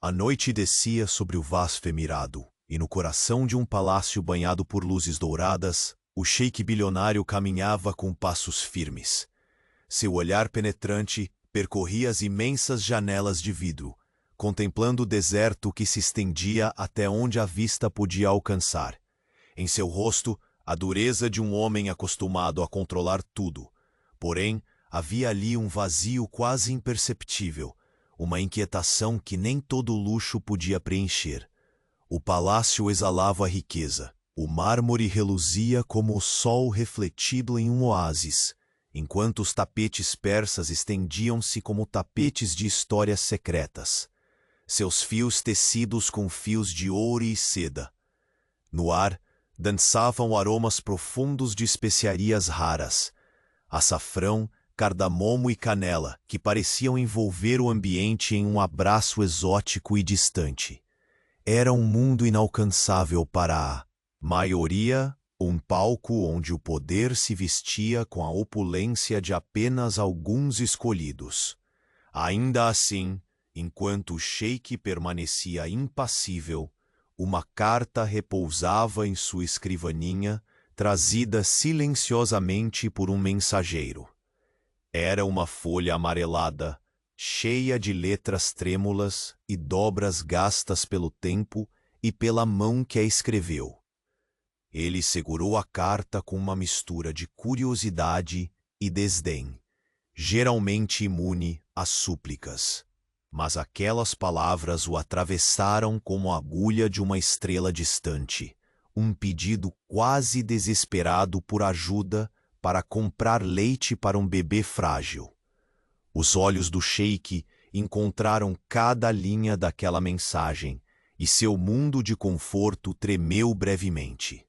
A noite descia sobre o vasto emirado, e no coração de um palácio banhado por luzes douradas, o sheik bilionário caminhava com passos firmes. Seu olhar penetrante percorria as imensas janelas de vidro, contemplando o deserto que se estendia até onde a vista podia alcançar. Em seu rosto, a dureza de um homem acostumado a controlar tudo. Porém, havia ali um vazio quase imperceptível, uma inquietação que nem todo luxo podia preencher. O palácio exalava riqueza. O mármore reluzia como o sol refletido em um oásis, enquanto os tapetes persas estendiam-se como tapetes de histórias secretas, seus fios tecidos com fios de ouro e seda. No ar, dançavam aromas profundos de especiarias raras, açafrão, cardamomo e canela, que pareciam envolver o ambiente em um abraço exótico e distante. Era um mundo inalcançável para a maioria, um palco onde o poder se vestia com a opulência de apenas alguns escolhidos. Ainda assim, enquanto o sheik permanecia impassível, uma carta repousava em sua escrivaninha, trazida silenciosamente por um mensageiro. Era uma folha amarelada, cheia de letras trêmulas e dobras gastas pelo tempo e pela mão que a escreveu. Ele segurou a carta com uma mistura de curiosidade e desdém, geralmente imune às súplicas. Mas aquelas palavras o atravessaram como a agulha de uma estrela distante, um pedido quase desesperado por ajuda para comprar leite para um bebê frágil. Os olhos do sheik encontraram cada linha daquela mensagem e seu mundo de conforto tremeu brevemente.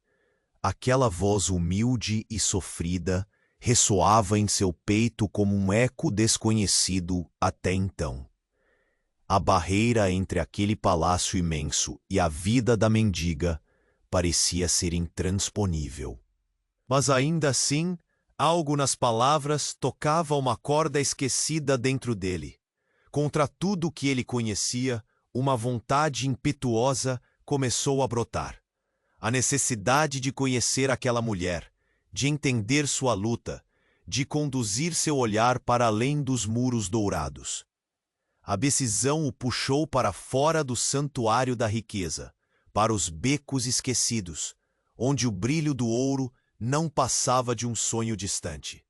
Aquela voz humilde e sofrida ressoava em seu peito como um eco desconhecido até então. A barreira entre aquele palácio imenso e a vida da mendiga parecia ser intransponível. Mas ainda assim, algo nas palavras tocava uma corda esquecida dentro dele. Contra tudo o que ele conhecia, uma vontade impetuosa começou a brotar. A necessidade de conhecer aquela mulher, de entender sua luta, de conduzir seu olhar para além dos muros dourados. A decisão o puxou para fora do santuário da riqueza, para os becos esquecidos, onde o brilho do ouro não passava de um sonho distante.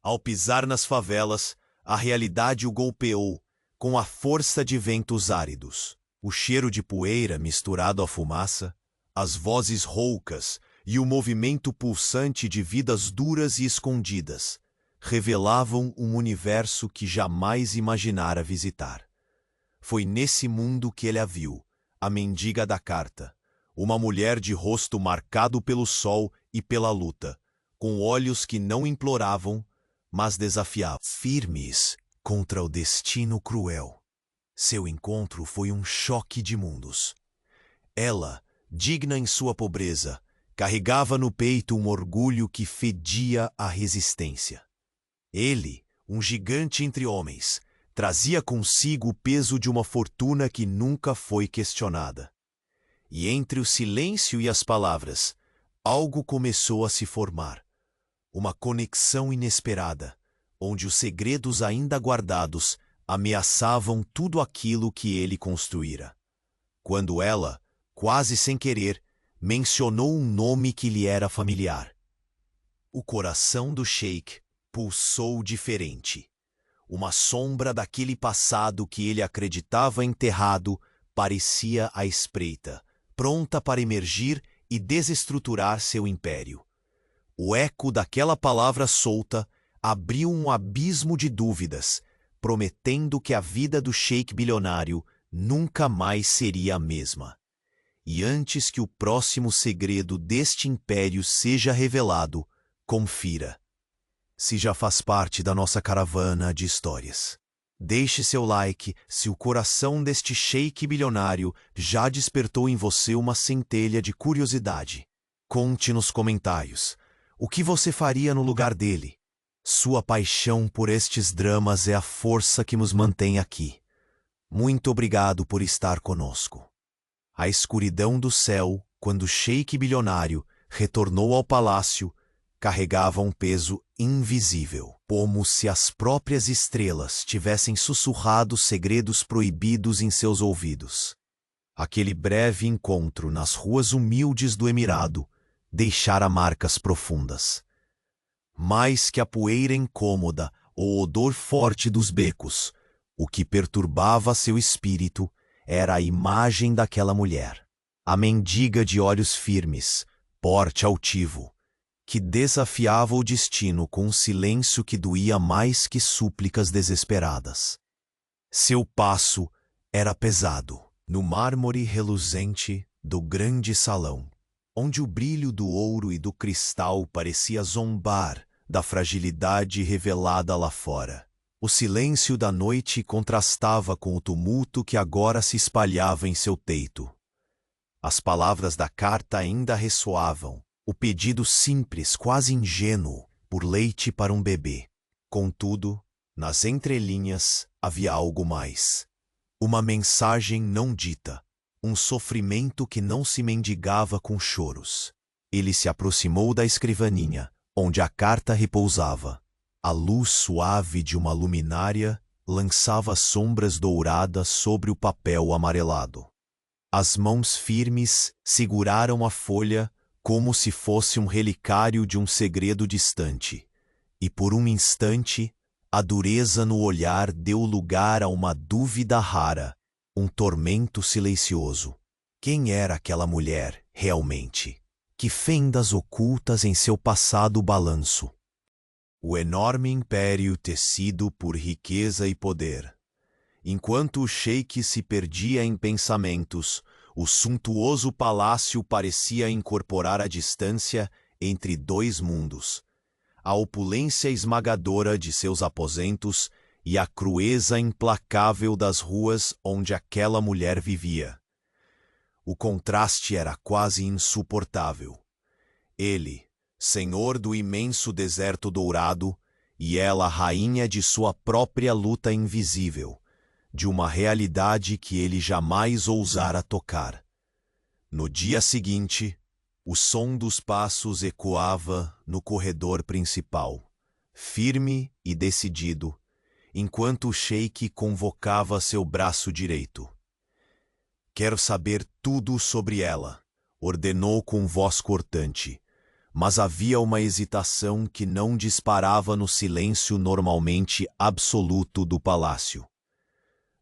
Ao pisar nas favelas, a realidade o golpeou com a força de ventos áridos. O cheiro de poeira misturado à fumaça, as vozes roucas e o movimento pulsante de vidas duras e escondidas revelavam um universo que jamais imaginara visitar. Foi nesse mundo que ele a viu, a mendiga da carta, uma mulher de rosto marcado pelo sol e pela luta, com olhos que não imploravam, mas desafiavam, firmes contra o destino cruel. Seu encontro foi um choque de mundos. Ela, digna em sua pobreza, carregava no peito um orgulho que fedia a resistência. Ele, um gigante entre homens, trazia consigo o peso de uma fortuna que nunca foi questionada. E entre o silêncio e as palavras, algo começou a se formar. Uma conexão inesperada, onde os segredos ainda guardados ameaçavam tudo aquilo que ele construíra. Quando ela, quase sem querer, mencionou um nome que lhe era familiar. O coração do sheik pulsou diferente. Uma sombra daquele passado que ele acreditava enterrado parecia à espreita, pronta para emergir e desestruturar seu império. O eco daquela palavra solta abriu um abismo de dúvidas, prometendo que a vida do sheik bilionário nunca mais seria a mesma. E antes que o próximo segredo deste império seja revelado, confira. Se já faz parte da nossa caravana de histórias, deixe seu like se o coração deste sheik bilionário já despertou em você uma centelha de curiosidade. Conte nos comentários o que você faria no lugar dele. Sua paixão por estes dramas é a força que nos mantém aqui. Muito obrigado por estar conosco. A escuridão do céu, quando o sheik bilionário retornou ao palácio, carregava um peso invisível, como se as próprias estrelas tivessem sussurrado segredos proibidos em seus ouvidos. Aquele breve encontro nas ruas humildes do Emirado deixara marcas profundas. Mais que a poeira incômoda ou o odor forte dos becos, o que perturbava seu espírito era a imagem daquela mulher, a mendiga de olhos firmes, porte altivo, que desafiava o destino com um silêncio que doía mais que súplicas desesperadas. Seu passo era pesado, no mármore reluzente do grande salão, onde o brilho do ouro e do cristal parecia zombar da fragilidade revelada lá fora. O silêncio da noite contrastava com o tumulto que agora se espalhava em seu peito. As palavras da carta ainda ressoavam, o pedido simples, quase ingênuo, por leite para um bebê. Contudo, nas entrelinhas havia algo mais. Uma mensagem não dita, um sofrimento que não se mendigava com choros. Ele se aproximou da escrivaninha, onde a carta repousava. A luz suave de uma luminária lançava sombras douradas sobre o papel amarelado. As mãos firmes seguraram a folha como se fosse um relicário de um segredo distante, e por um instante a dureza no olhar deu lugar a uma dúvida rara, um tormento silencioso. Quem era aquela mulher, realmente? Que fendas ocultas em seu passado balanço? O enorme império tecido por riqueza e poder. Enquanto o sheik se perdia em pensamentos, o suntuoso palácio parecia incorporar a distância entre dois mundos, a opulência esmagadora de seus aposentos e a crueza implacável das ruas onde aquela mulher vivia. O contraste era quase insuportável. Ele, senhor do imenso deserto dourado, e ela rainha de sua própria luta invisível, de uma realidade que ele jamais ousara tocar. No dia seguinte, o som dos passos ecoava no corredor principal, firme e decidido, enquanto o sheik convocava seu braço direito. Quero saber tudo sobre ela, ordenou com voz cortante, mas havia uma hesitação que não disparava no silêncio normalmente absoluto do palácio.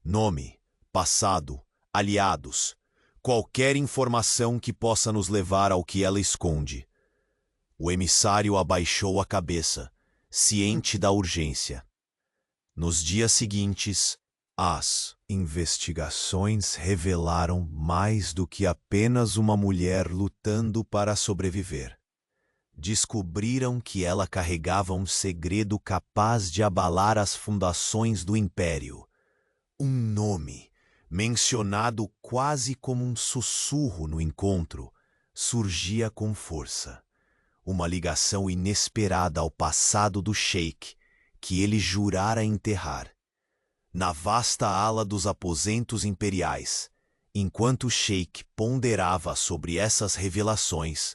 Nome, passado, aliados, qualquer informação que possa nos levar ao que ela esconde. O emissário abaixou a cabeça, ciente da urgência. Nos dias seguintes, as investigações revelaram mais do que apenas uma mulher lutando para sobreviver. Descobriram que ela carregava um segredo capaz de abalar as fundações do império. Um nome, mencionado quase como um sussurro no encontro, surgia com força. Uma ligação inesperada ao passado do sheik, que ele jurara enterrar. Na vasta ala dos aposentos imperiais, enquanto o sheik ponderava sobre essas revelações,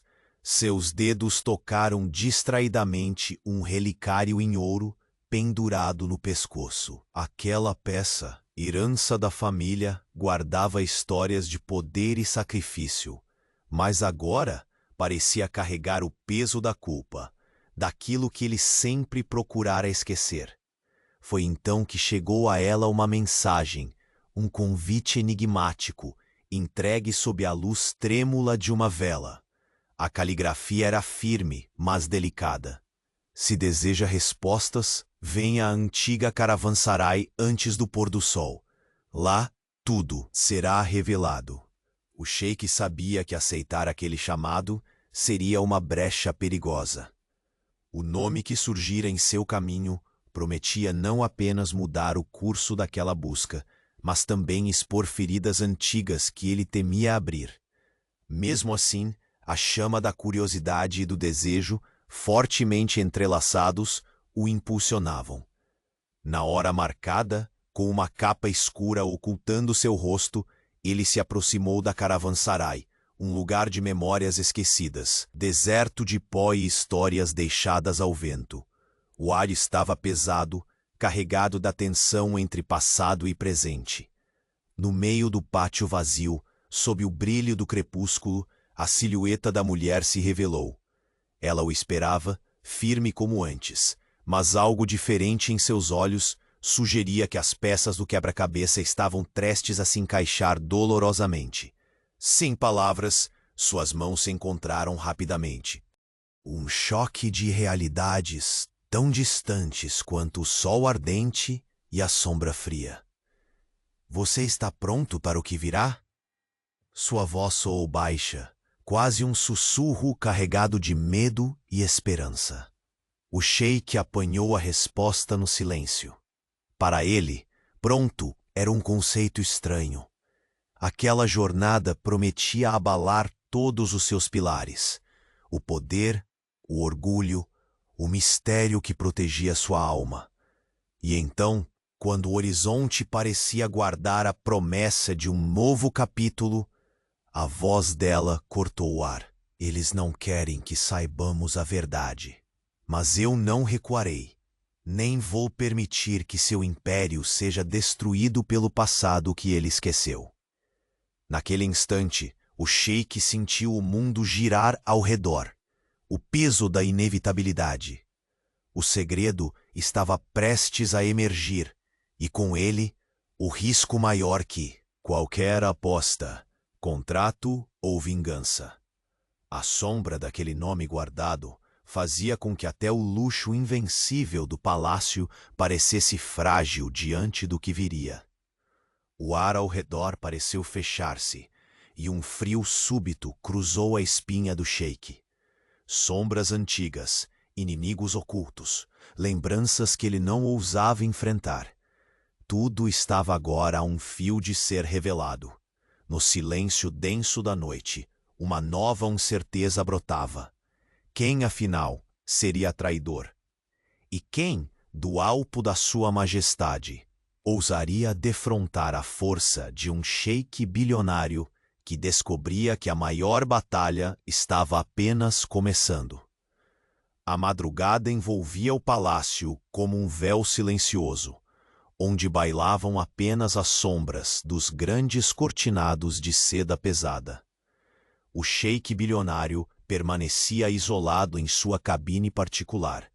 seus dedos tocaram distraidamente um relicário em ouro pendurado no pescoço. Aquela peça, herança da família, guardava histórias de poder e sacrifício, mas agora parecia carregar o peso da culpa, daquilo que ele sempre procurara esquecer. Foi então que chegou a ela uma mensagem, um convite enigmático, entregue sob a luz trêmula de uma vela. A caligrafia era firme, mas delicada. Se deseja respostas, venha à antiga caravansarai antes do pôr do sol. Lá, tudo será revelado. O sheik sabia que aceitar aquele chamado seria uma brecha perigosa. O nome que surgira em seu caminho prometia não apenas mudar o curso daquela busca, mas também expor feridas antigas que ele temia abrir. Mesmo assim, a chama da curiosidade e do desejo, fortemente entrelaçados, o impulsionavam. Na hora marcada, Com uma capa escura ocultando seu rosto, ele se aproximou da Caravansarai, um lugar de memórias esquecidas, deserto de pó e histórias deixadas ao vento. O ar estava pesado, carregado da tensão entre passado e presente. No meio do pátio vazio, sob o brilho do crepúsculo, a silhueta da mulher se revelou. Ela o esperava, firme como antes, mas algo diferente em seus olhos sugeria que as peças do quebra-cabeça estavam prestes a se encaixar dolorosamente. Sem palavras, suas mãos se encontraram rapidamente. Um choque de realidades tão distantes quanto o sol ardente e a sombra fria. Você está pronto para o que virá? Sua voz soou baixa, quase um sussurro carregado de medo e esperança. O sheik apanhou a resposta no silêncio. Para ele, pronto era um conceito estranho. Aquela jornada prometia abalar todos os seus pilares: o poder, o orgulho, o mistério que protegia sua alma. E então, quando o horizonte parecia guardar a promessa de um novo capítulo, a voz dela cortou o ar. Eles não querem que saibamos a verdade, mas eu não recuarei. Nem vou permitir que seu império seja destruído pelo passado que ele esqueceu. Naquele instante, o sheik sentiu o mundo girar ao redor, o peso da inevitabilidade. O segredo estava prestes a emergir, e com ele, o risco maior que qualquer aposta, contrato ou vingança. A sombra daquele nome guardado fazia com que até o luxo invencível do palácio parecesse frágil diante do que viria. O ar ao redor pareceu fechar-se, e um frio súbito cruzou a espinha do sheik. Sombras antigas, inimigos ocultos, lembranças que ele não ousava enfrentar. Tudo estava agora a um fio de ser revelado. No silêncio denso da noite, uma nova incerteza brotava. Quem, afinal, seria traidor? E quem, do alto da sua majestade, ousaria defrontar a força de um sheik bilionário que descobria que a maior batalha estava apenas começando? A madrugada envolvia o palácio como um véu silencioso, onde bailavam apenas as sombras dos grandes cortinados de seda pesada. O sheik bilionário permanecia isolado em sua cabine particular,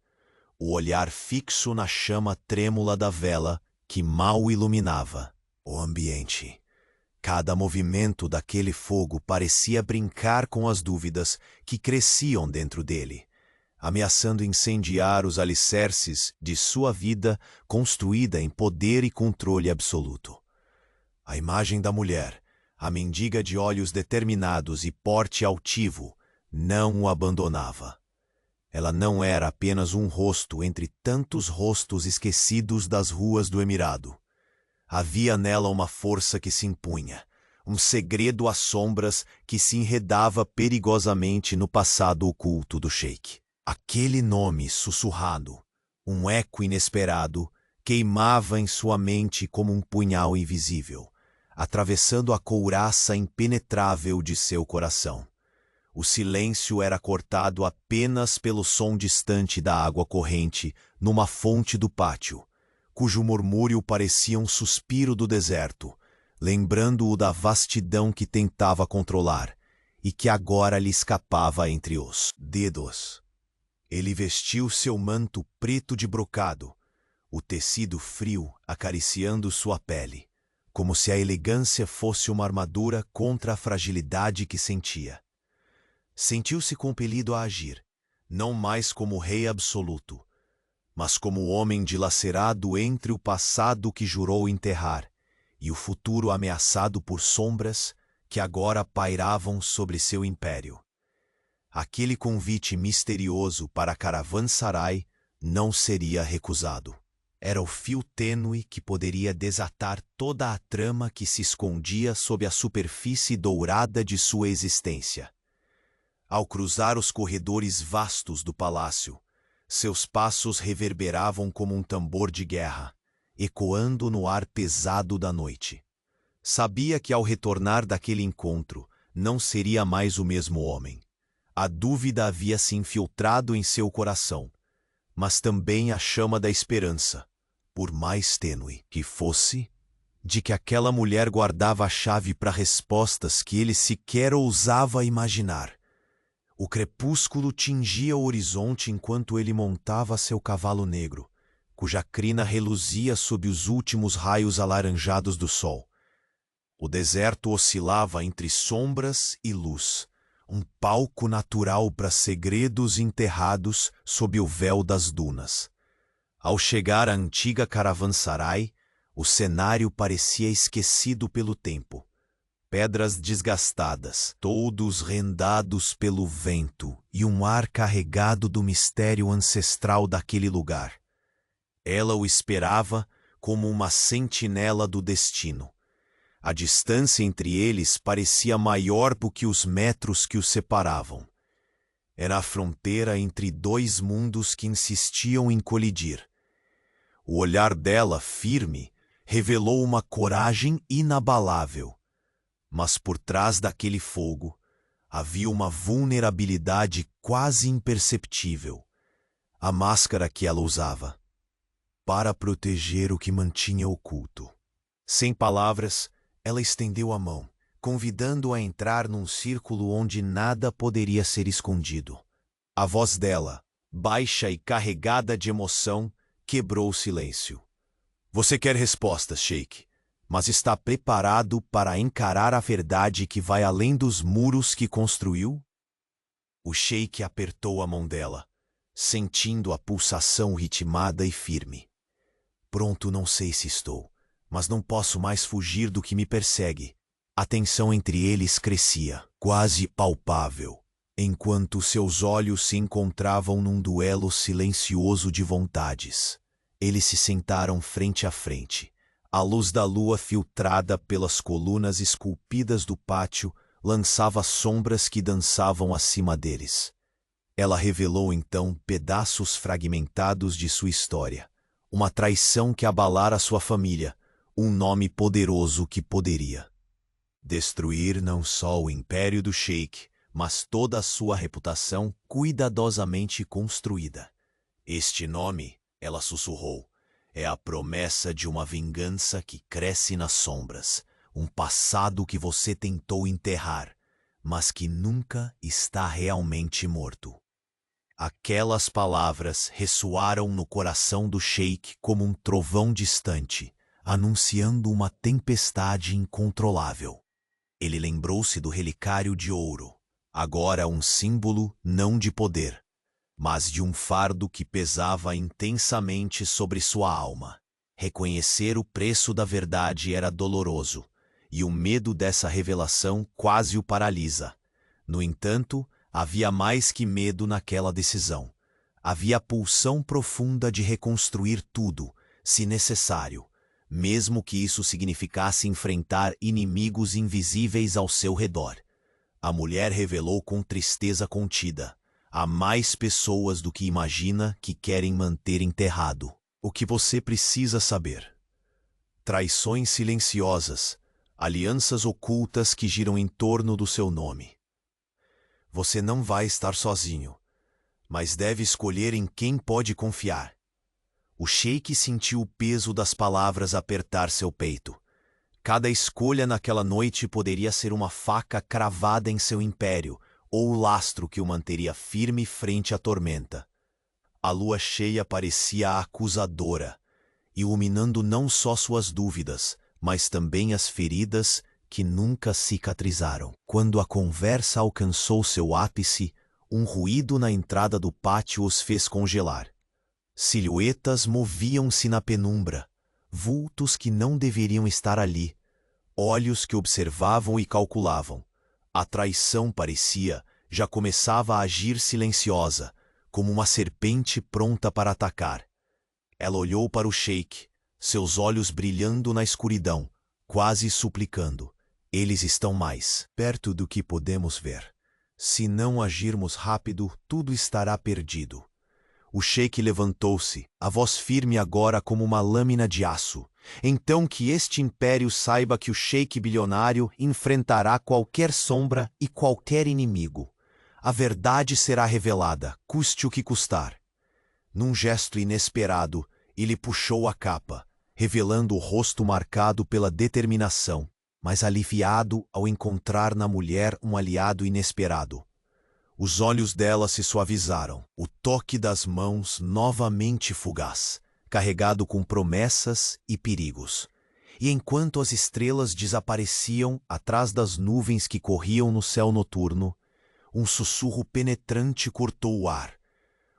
o olhar fixo na chama trêmula da vela que mal iluminava o ambiente. Cada movimento daquele fogo parecia brincar com as dúvidas que cresciam dentro dele, ameaçando incendiar os alicerces de sua vida construída em poder e controle absoluto. A imagem da mulher, a mendiga de olhos determinados e porte altivo, não o abandonava. Ela não era apenas um rosto entre tantos rostos esquecidos das ruas do Emirado. Havia nela uma força que se impunha, um segredo às sombras que se enredava perigosamente no passado oculto do sheik. Aquele nome sussurrado, um eco inesperado, queimava em sua mente como um punhal invisível, atravessando a couraça impenetrável de seu coração. O silêncio era cortado apenas pelo som distante da água corrente numa fonte do pátio, cujo murmúrio parecia um suspiro do deserto, lembrando-o da vastidão que tentava controlar e que agora lhe escapava entre os dedos. Ele vestiu seu manto preto de brocado, o tecido frio acariciando sua pele, como se a elegância fosse uma armadura contra a fragilidade que sentia. Sentiu-se compelido a agir, não mais como rei absoluto, mas como homem dilacerado entre o passado que jurou enterrar e o futuro ameaçado por sombras que agora pairavam sobre seu império. Aquele convite misterioso para Caravansarai não seria recusado. Era o fio tênue que poderia desatar toda a trama que se escondia sob a superfície dourada de sua existência. Ao cruzar os corredores vastos do palácio, seus passos reverberavam como um tambor de guerra, ecoando no ar pesado da noite. Sabia que ao retornar daquele encontro, não seria mais o mesmo homem. A dúvida havia se infiltrado em seu coração, mas também a chama da esperança, por mais tênue que fosse, de que aquela mulher guardava a chave para respostas que ele sequer ousava imaginar. O crepúsculo tingia o horizonte enquanto ele montava seu cavalo negro, cuja crina reluzia sob os últimos raios alaranjados do sol. O deserto oscilava entre sombras e luz, um palco natural para segredos enterrados sob o véu das dunas. Ao chegar à antiga caravansarai, o cenário parecia esquecido pelo tempo. Pedras desgastadas, todos rendados pelo vento e um ar carregado do mistério ancestral daquele lugar. Ela o esperava como uma sentinela do destino. A distância entre eles parecia maior do que os metros que os separavam. Era a fronteira entre dois mundos que insistiam em colidir. O olhar dela, firme, revelou uma coragem inabalável. Mas por trás daquele fogo havia uma vulnerabilidade quase imperceptível. A máscara que ela usava, para proteger o que mantinha oculto. Sem palavras, ela estendeu a mão, convidando-o a entrar num círculo onde nada poderia ser escondido. A voz dela, baixa e carregada de emoção, quebrou o silêncio. Você quer respostas, Sheik, mas está preparado para encarar a verdade que vai além dos muros que construiu? O Sheik apertou a mão dela, sentindo a pulsação ritmada e firme. Pronto, não sei se estou, mas não posso mais fugir do que me persegue. A tensão entre eles crescia, quase palpável, enquanto seus olhos se encontravam num duelo silencioso de vontades. Eles se sentaram frente a frente. A luz da lua, filtrada pelas colunas esculpidas do pátio, lançava sombras que dançavam acima deles. Ela revelou então pedaços fragmentados de sua história. Uma traição que abalara sua família, um nome poderoso que poderia destruir não só o império do Sheik, mas toda a sua reputação cuidadosamente construída. Este nome, ela sussurrou, é a promessa de uma vingança que cresce nas sombras, um passado que você tentou enterrar, mas que nunca está realmente morto. Aquelas palavras ressoaram no coração do Sheik como um trovão distante, anunciando uma tempestade incontrolável. Ele lembrou-se do relicário de ouro, agora um símbolo não de poder, mas de um fardo que pesava intensamente sobre sua alma. Reconhecer o preço da verdade era doloroso, e o medo dessa revelação quase o paralisa. No entanto, havia mais que medo naquela decisão. Havia a pulsão profunda de reconstruir tudo, se necessário, mesmo que isso significasse enfrentar inimigos invisíveis ao seu redor. A mulher revelou com tristeza contida: há mais pessoas do que imagina que querem manter enterrado. O que você precisa saber: traições silenciosas, alianças ocultas que giram em torno do seu nome. Você não vai estar sozinho, mas deve escolher em quem pode confiar. O Sheik sentiu o peso das palavras apertar seu peito. Cada escolha naquela noite poderia ser uma faca cravada em seu império, ou o lastro que o manteria firme frente à tormenta. A lua cheia parecia acusadora, iluminando não só suas dúvidas, mas também as feridas que nunca cicatrizaram. Quando a conversa alcançou seu ápice, um ruído na entrada do pátio os fez congelar. Silhuetas moviam-se na penumbra, vultos que não deveriam estar ali, olhos que observavam e calculavam. A traição parecia, já começava a agir silenciosa, como uma serpente pronta para atacar. Ela olhou para o Sheik, seus olhos brilhando na escuridão, quase suplicando: eles estão mais perto do que podemos ver. Se não agirmos rápido, tudo estará perdido. O sheik levantou-se, a voz firme agora como uma lâmina de aço. Então que este império saiba que o sheik bilionário enfrentará qualquer sombra e qualquer inimigo. A verdade será revelada, custe o que custar. Num gesto inesperado, ele puxou a capa, revelando o rosto marcado pela determinação, mas aliviado ao encontrar na mulher um aliado inesperado. Os olhos dela se suavizaram, o toque das mãos novamente fugaz, carregado com promessas e perigos. E enquanto as estrelas desapareciam atrás das nuvens que corriam no céu noturno, um sussurro penetrante cortou o ar,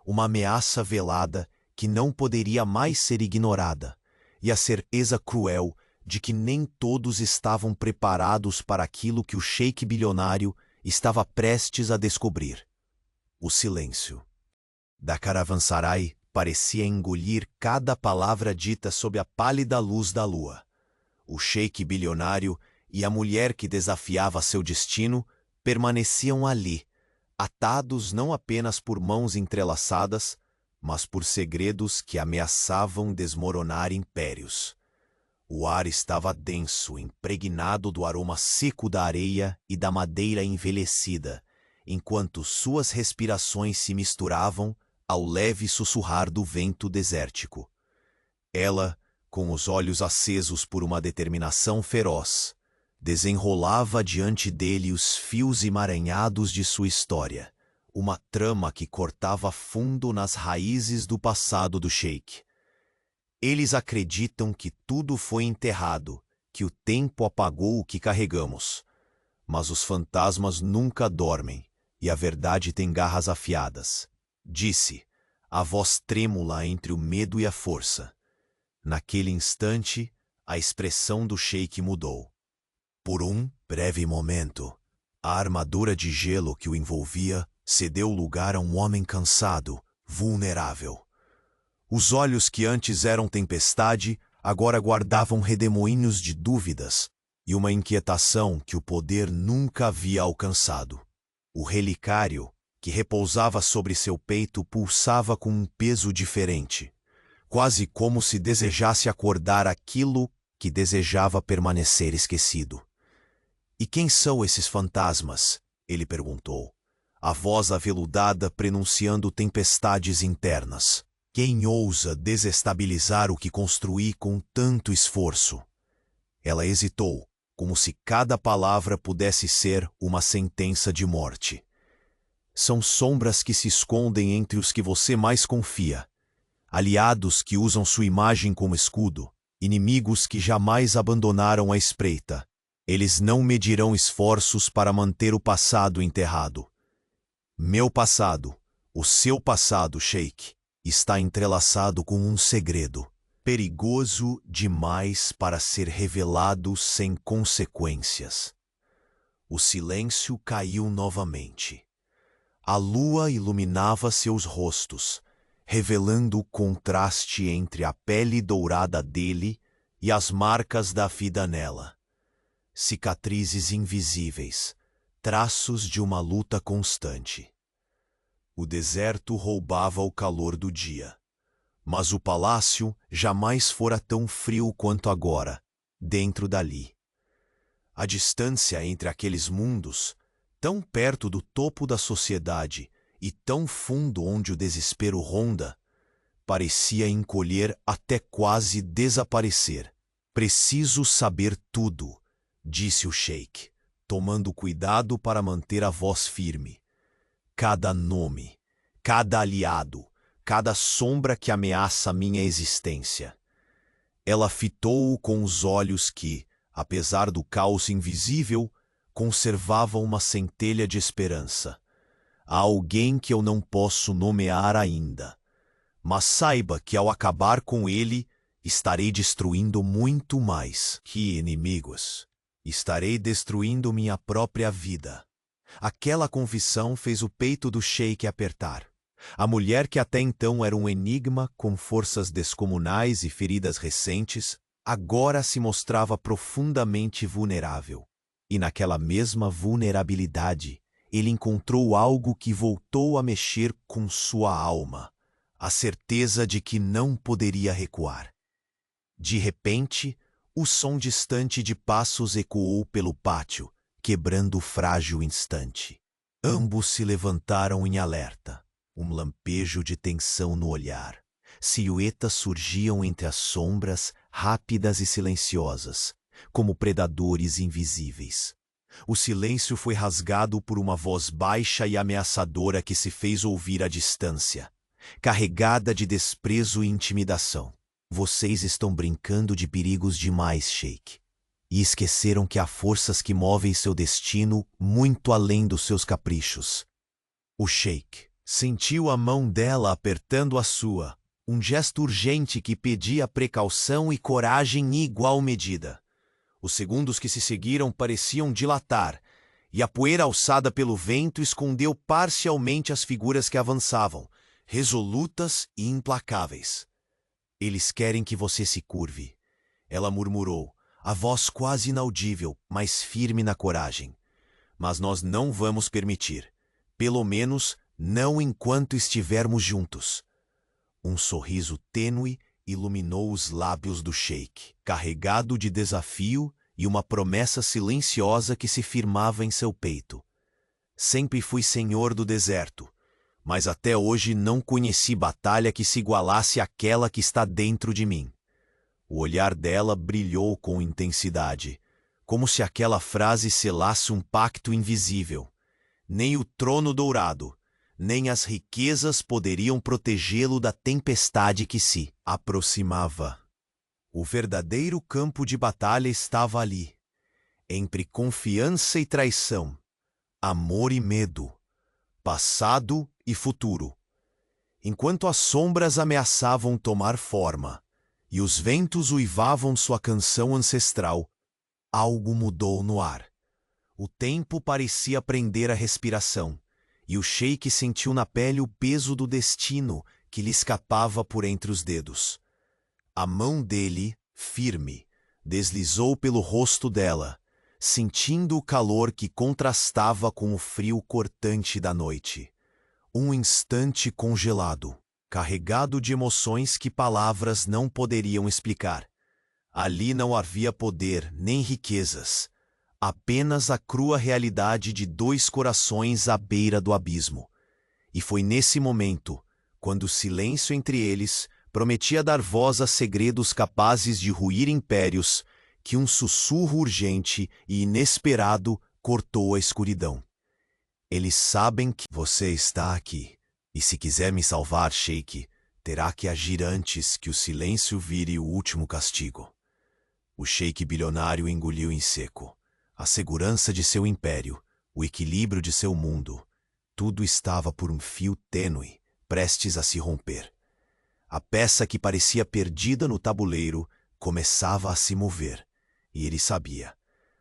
uma ameaça velada que não poderia mais ser ignorada, e a certeza cruel de que nem todos estavam preparados para aquilo que o sheik bilionário estava prestes a descobrir. O silêncio da caravansarai parecia engolir cada palavra dita sob a pálida luz da lua. O sheik bilionário e a mulher que desafiava seu destino permaneciam ali, atados não apenas por mãos entrelaçadas, mas por segredos que ameaçavam desmoronar impérios. O ar estava denso, impregnado do aroma seco da areia e da madeira envelhecida, enquanto suas respirações se misturavam ao leve sussurrar do vento desértico. Ela, com os olhos acesos por uma determinação feroz, desenrolava diante dele os fios emaranhados de sua história, uma trama que cortava fundo nas raízes do passado do sheik. Eles acreditam que tudo foi enterrado, que o tempo apagou o que carregamos. Mas os fantasmas nunca dormem, e a verdade tem garras afiadas. Disse, a voz trêmula entre o medo e a força. Naquele instante, a expressão do sheik mudou. Por um breve momento, a armadura de gelo que o envolvia cedeu lugar a um homem cansado, vulnerável. Os olhos que antes eram tempestade, agora guardavam redemoinhos de dúvidas e uma inquietação que o poder nunca havia alcançado. O relicário, que repousava sobre seu peito, pulsava com um peso diferente, quase como se desejasse acordar aquilo que desejava permanecer esquecido. E quem são esses fantasmas? Ele perguntou, a voz aveludada prenunciando tempestades internas. Quem ousa desestabilizar o que construí com tanto esforço? Ela hesitou, como se cada palavra pudesse ser uma sentença de morte. São sombras que se escondem entre os que você mais confia, aliados que usam sua imagem como escudo, inimigos que jamais abandonaram a espreita. Eles não medirão esforços para manter o passado enterrado. Meu passado, o seu passado, sheik, está entrelaçado com um segredo, perigoso demais para ser revelado sem consequências. O silêncio caiu novamente. A lua iluminava seus rostos, revelando o contraste entre a pele dourada dele e as marcas da vida nela. Cicatrizes invisíveis, traços de uma luta constante. O deserto roubava o calor do dia, mas o palácio jamais fora tão frio quanto agora, dentro dali. A distância entre aqueles mundos, tão perto do topo da sociedade e tão fundo onde o desespero ronda, parecia encolher até quase desaparecer. Preciso saber tudo, disse o sheik, tomando cuidado para manter a voz firme. Cada nome, cada aliado, cada sombra que ameaça minha existência. Ela fitou-o com os olhos que, apesar do caos invisível, conservavam uma centelha de esperança. Há alguém que eu não posso nomear ainda, mas saiba que ao acabar com ele, estarei destruindo muito mais que inimigos. Estarei destruindo minha própria vida. Aquela confissão fez o peito do sheik apertar. A mulher que até então era um enigma com forças descomunais e feridas recentes, agora se mostrava profundamente vulnerável. E naquela mesma vulnerabilidade, ele encontrou algo que voltou a mexer com sua alma. a certeza de que não poderia recuar. De repente, o som distante de passos ecoou pelo pátio, quebrando o frágil instante. Ambos se levantaram em alerta, um lampejo de tensão no olhar. Silhuetas surgiam entre as sombras, rápidas e silenciosas, como predadores invisíveis. O silêncio foi rasgado por uma voz baixa e ameaçadora que se fez ouvir à distância, carregada de desprezo e intimidação. Vocês estão brincando de perigos demais, Sheik. E esqueceram que há forças que movem seu destino muito além dos seus caprichos. O Sheik sentiu a mão dela apertando a sua, um gesto urgente que pedia precaução e coragem em igual medida. Os segundos que se seguiram pareciam dilatar, e a poeira alçada pelo vento escondeu parcialmente as figuras que avançavam, resolutas e implacáveis. Eles querem que você se curve, ela murmurou, a voz quase inaudível, mas firme na coragem. Mas nós não vamos permitir, pelo menos não enquanto estivermos juntos. Um sorriso tênue iluminou os lábios do Sheik, carregado de desafio e uma promessa silenciosa que se firmava em seu peito. Sempre fui senhor do deserto, mas até hoje não conheci batalha que se igualasse àquela que está dentro de mim. O olhar dela brilhou com intensidade, como se aquela frase selasse um pacto invisível. Nem o trono dourado, nem as riquezas poderiam protegê-lo da tempestade que se aproximava. O verdadeiro campo de batalha estava ali, entre confiança e traição, amor e medo, passado e futuro. Enquanto as sombras ameaçavam tomar forma e os ventos uivavam sua canção ancestral, algo mudou no ar. O tempo parecia prender a respiração, e o Sheik sentiu na pele o peso do destino que lhe escapava por entre os dedos. A mão dele, firme, deslizou pelo rosto dela, sentindo o calor que contrastava com o frio cortante da noite. Um instante congelado, carregado de emoções que palavras não poderiam explicar. Ali não havia poder nem riquezas, apenas a crua realidade de dois corações à beira do abismo. E foi nesse momento, quando o silêncio entre eles prometia dar voz a segredos capazes de ruir impérios, que um sussurro urgente e inesperado cortou a escuridão. Eles sabem que você está aqui, e se quiser me salvar, Sheik, terá que agir antes que o silêncio vire o último castigo. O Sheik bilionário engoliu em seco. A segurança de seu império, o equilíbrio de seu mundo, tudo estava por um fio tênue, prestes a se romper. A peça que parecia perdida no tabuleiro começava a se mover, e ele sabia.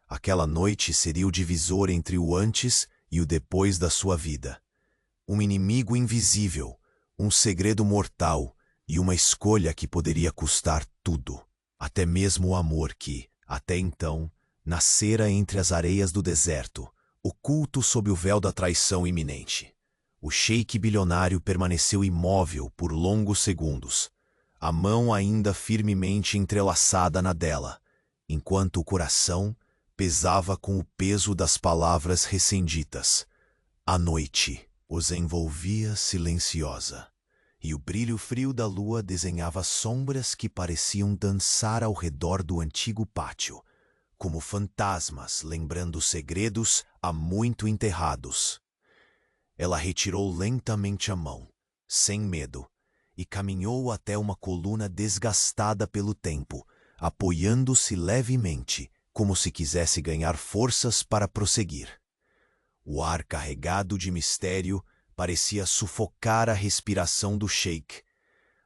Aquela noite seria o divisor entre o antes e o depois da sua vida. Um inimigo invisível, um segredo mortal e uma escolha que poderia custar tudo, até mesmo o amor que, até então, nascera entre as areias do deserto, oculto sob o véu da traição iminente. O Sheik bilionário permaneceu imóvel por longos segundos, a mão ainda firmemente entrelaçada na dela, enquanto o coração pesava com o peso das palavras recenditas. A noite os envolvia silenciosa, e o brilho frio da lua desenhava sombras que pareciam dançar ao redor do antigo pátio, como fantasmas lembrando segredos há muito enterrados. Ela retirou lentamente a mão, sem medo, e caminhou até uma coluna desgastada pelo tempo, apoiando-se levemente, como se quisesse ganhar forças para prosseguir. O ar carregado de mistério parecia sufocar a respiração do Sheik,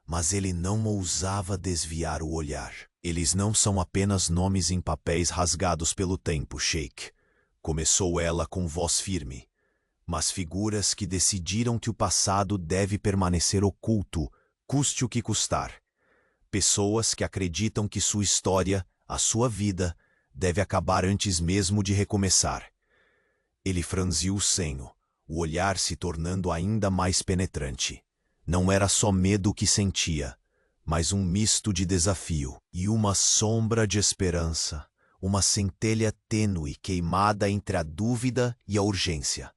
mas ele não ousava desviar o olhar. Eles não são apenas nomes em papéis rasgados pelo tempo, Sheik, começou ela com voz firme, mas figuras que decidiram que o passado deve permanecer oculto, custe o que custar. Pessoas que acreditam que sua história, a sua vida, deve acabar antes mesmo de recomeçar. Ele franziu o senho, o olhar se tornando ainda mais penetrante. Não era só medo que sentia, mas um misto de desafio e uma sombra de esperança, uma centelha tênue queimada entre a dúvida e a urgência.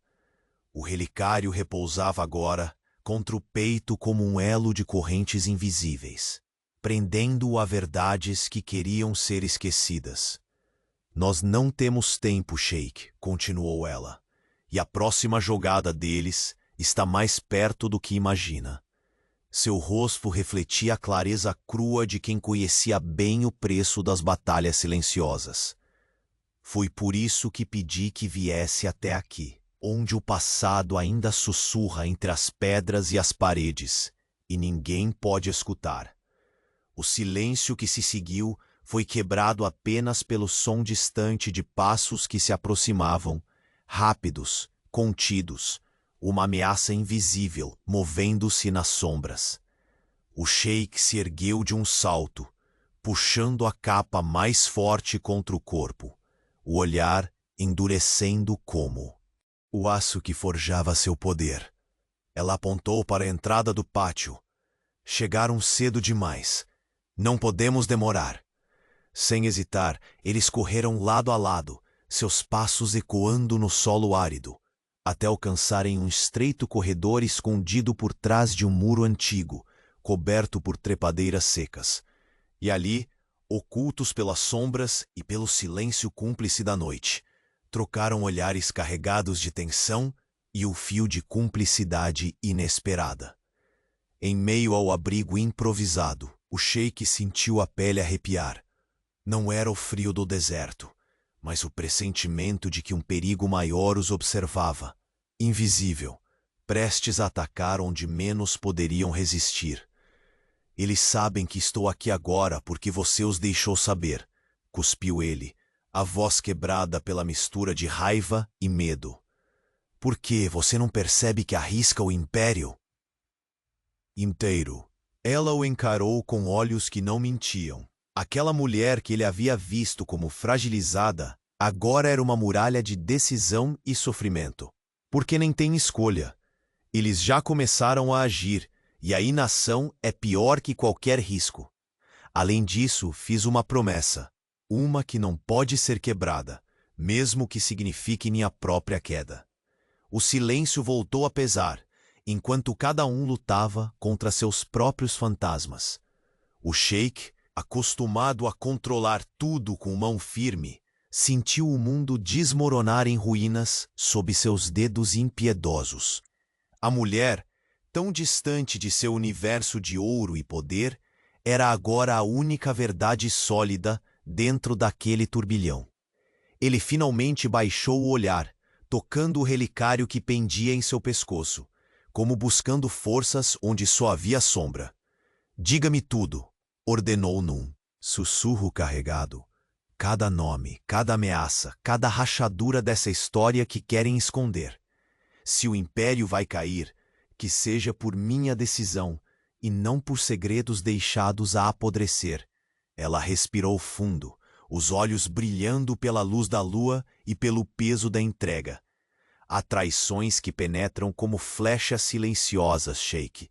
O relicário repousava agora contra o peito como um elo de correntes invisíveis, prendendo-o a verdades que queriam ser esquecidas. Nós não temos tempo, Sheik, continuou ela, e a próxima jogada deles está mais perto do que imagina. Seu rosto refletia a clareza crua de quem conhecia bem o preço das batalhas silenciosas. Foi por isso que pedi que viesse até aqui, onde o passado ainda sussurra entre as pedras e as paredes, e ninguém pode escutar. O silêncio que se seguiu foi quebrado apenas pelo som distante de passos que se aproximavam, rápidos, contidos, uma ameaça invisível movendo-se nas sombras. O sheik se ergueu de um salto, puxando a capa mais forte contra o corpo, o olhar endurecendo como o aço que forjava seu poder. Ela apontou para a entrada do pátio. Chegaram cedo demais. Não podemos demorar. Sem hesitar, eles correram lado a lado, seus passos ecoando no solo árido, até alcançarem um estreito corredor escondido por trás de um muro antigo, coberto por trepadeiras secas. E ali, ocultos pelas sombras e pelo silêncio cúmplice da noite, trocaram olhares carregados de tensão e o fio de cumplicidade inesperada. Em meio ao abrigo improvisado, o sheik sentiu a pele arrepiar. Não era o frio do deserto, mas o pressentimento de que um perigo maior os observava, invisível, prestes a atacar onde menos poderiam resistir. Eles sabem que estou aqui agora porque você os deixou saber, cuspiu ele, a voz quebrada pela mistura de raiva e medo. Por que você não percebe que arrisca o império? Inteiro. Ela o encarou com olhos que não mentiam. Aquela mulher que ele havia visto como fragilizada, agora era uma muralha de decisão e sofrimento. Porque nem tem escolha. Eles já começaram a agir, e a inação é pior que qualquer risco. Além disso, fiz uma promessa, uma que não pode ser quebrada, mesmo que signifique minha própria queda. O silêncio voltou a pesar, enquanto cada um lutava contra seus próprios fantasmas. O sheik, acostumado a controlar tudo com mão firme, sentiu o mundo desmoronar em ruínas sob seus dedos impiedosos. A mulher, tão distante de seu universo de ouro e poder, era agora a única verdade sólida dentro daquele turbilhão. Ele finalmente baixou o olhar, tocando o relicário que pendia em seu pescoço, como buscando forças onde só havia sombra. Diga-me tudo, ordenou num sussurro carregado. Cada nome, cada ameaça, cada rachadura dessa história que querem esconder. Se o império vai cair, que seja por minha decisão e não por segredos deixados a apodrecer. Ela respirou fundo, os olhos brilhando pela luz da lua e pelo peso da entrega. Há traições que penetram como flechas silenciosas, sheik.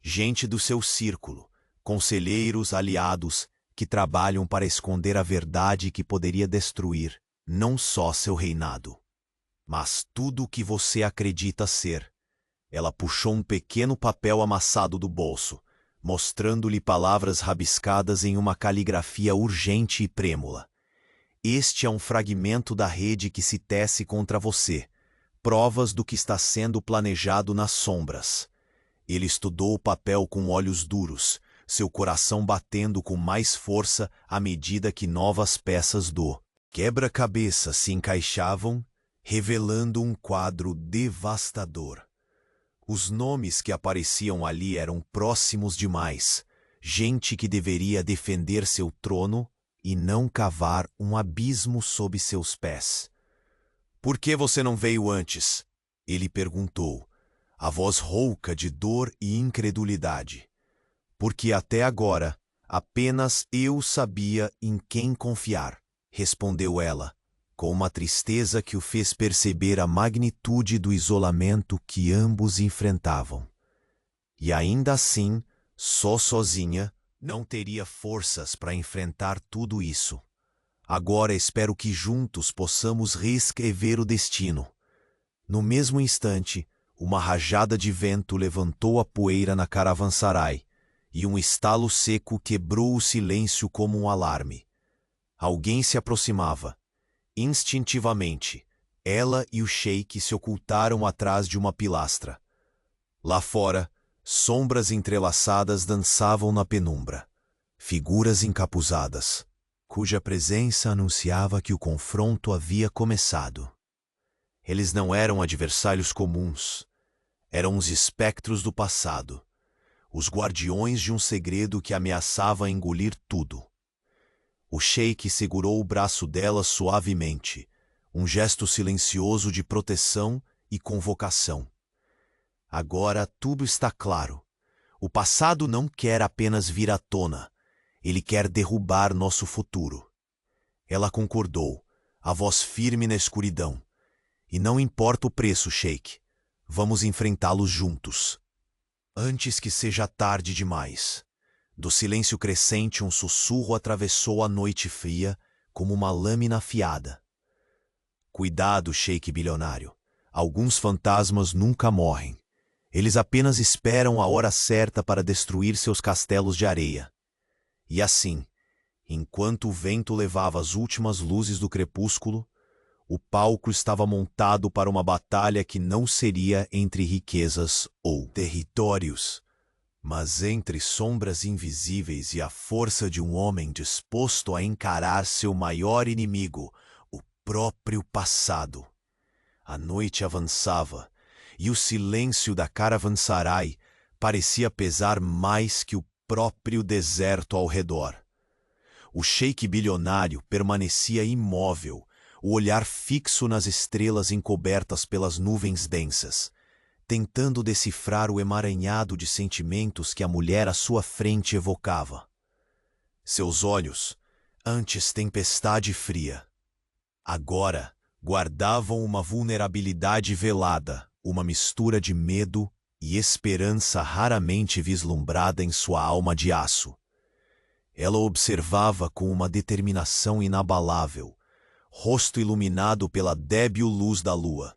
Gente do seu círculo, conselheiros, aliados, que trabalham para esconder a verdade que poderia destruir não só seu reinado, mas tudo o que você acredita ser. Ela puxou um pequeno papel amassado do bolso, mostrando-lhe palavras rabiscadas em uma caligrafia urgente e prêmula. Este é um fragmento da rede que se tece contra você, provas do que está sendo planejado nas sombras. Ele estudou o papel com olhos duros, seu coração batendo com mais força à medida que novas peças do quebra-cabeça se encaixavam, revelando um quadro devastador. Os nomes que apareciam ali eram próximos demais, gente que deveria defender seu trono e não cavar um abismo sob seus pés. Por que você não veio antes? Ele perguntou, a voz rouca de dor e incredulidade. Porque até agora, apenas eu sabia em quem confiar, respondeu ela, com uma tristeza que o fez perceber a magnitude do isolamento que ambos enfrentavam. E ainda assim, sozinha, não teria forças para enfrentar tudo isso. Agora espero que juntos possamos reescrever o destino. No mesmo instante, uma rajada de vento levantou a poeira na caravansarai, e um estalo seco quebrou o silêncio como um alarme. Alguém se aproximava. Instintivamente, ela e o sheik se ocultaram atrás de uma pilastra. Lá fora, sombras entrelaçadas dançavam na penumbra. Figuras encapuzadas, cuja presença anunciava que o confronto havia começado. Eles não eram adversários comuns. Eram os espectros do passado, os guardiões de um segredo que ameaçava engolir tudo. O sheik segurou o braço dela suavemente, um gesto silencioso de proteção e convocação. Agora tudo está claro. O passado não quer apenas vir à tona, ele quer derrubar nosso futuro. Ela concordou, a voz firme na escuridão. E não importa o preço, sheik. Vamos enfrentá-los juntos. Antes que seja tarde demais. Do silêncio crescente, um sussurro atravessou a noite fria como uma lâmina afiada. Cuidado, sheik bilionário. Alguns fantasmas nunca morrem. Eles apenas esperam a hora certa para destruir seus castelos de areia. E assim, enquanto o vento levava as últimas luzes do crepúsculo, o palco estava montado para uma batalha que não seria entre riquezas ou territórios, mas entre sombras invisíveis e a força de um homem disposto a encarar seu maior inimigo, o próprio passado. A noite avançava, e o silêncio da caravansarai parecia pesar mais que o próprio deserto ao redor. O sheik bilionário permanecia imóvel, o olhar fixo nas estrelas encobertas pelas nuvens densas, tentando decifrar o emaranhado de sentimentos que a mulher à sua frente evocava. Seus olhos, antes tempestade fria, agora guardavam uma vulnerabilidade velada, uma mistura de medo e esperança raramente vislumbrada em sua alma de aço. Ela observava com uma determinação inabalável, rosto iluminado pela débil luz da lua,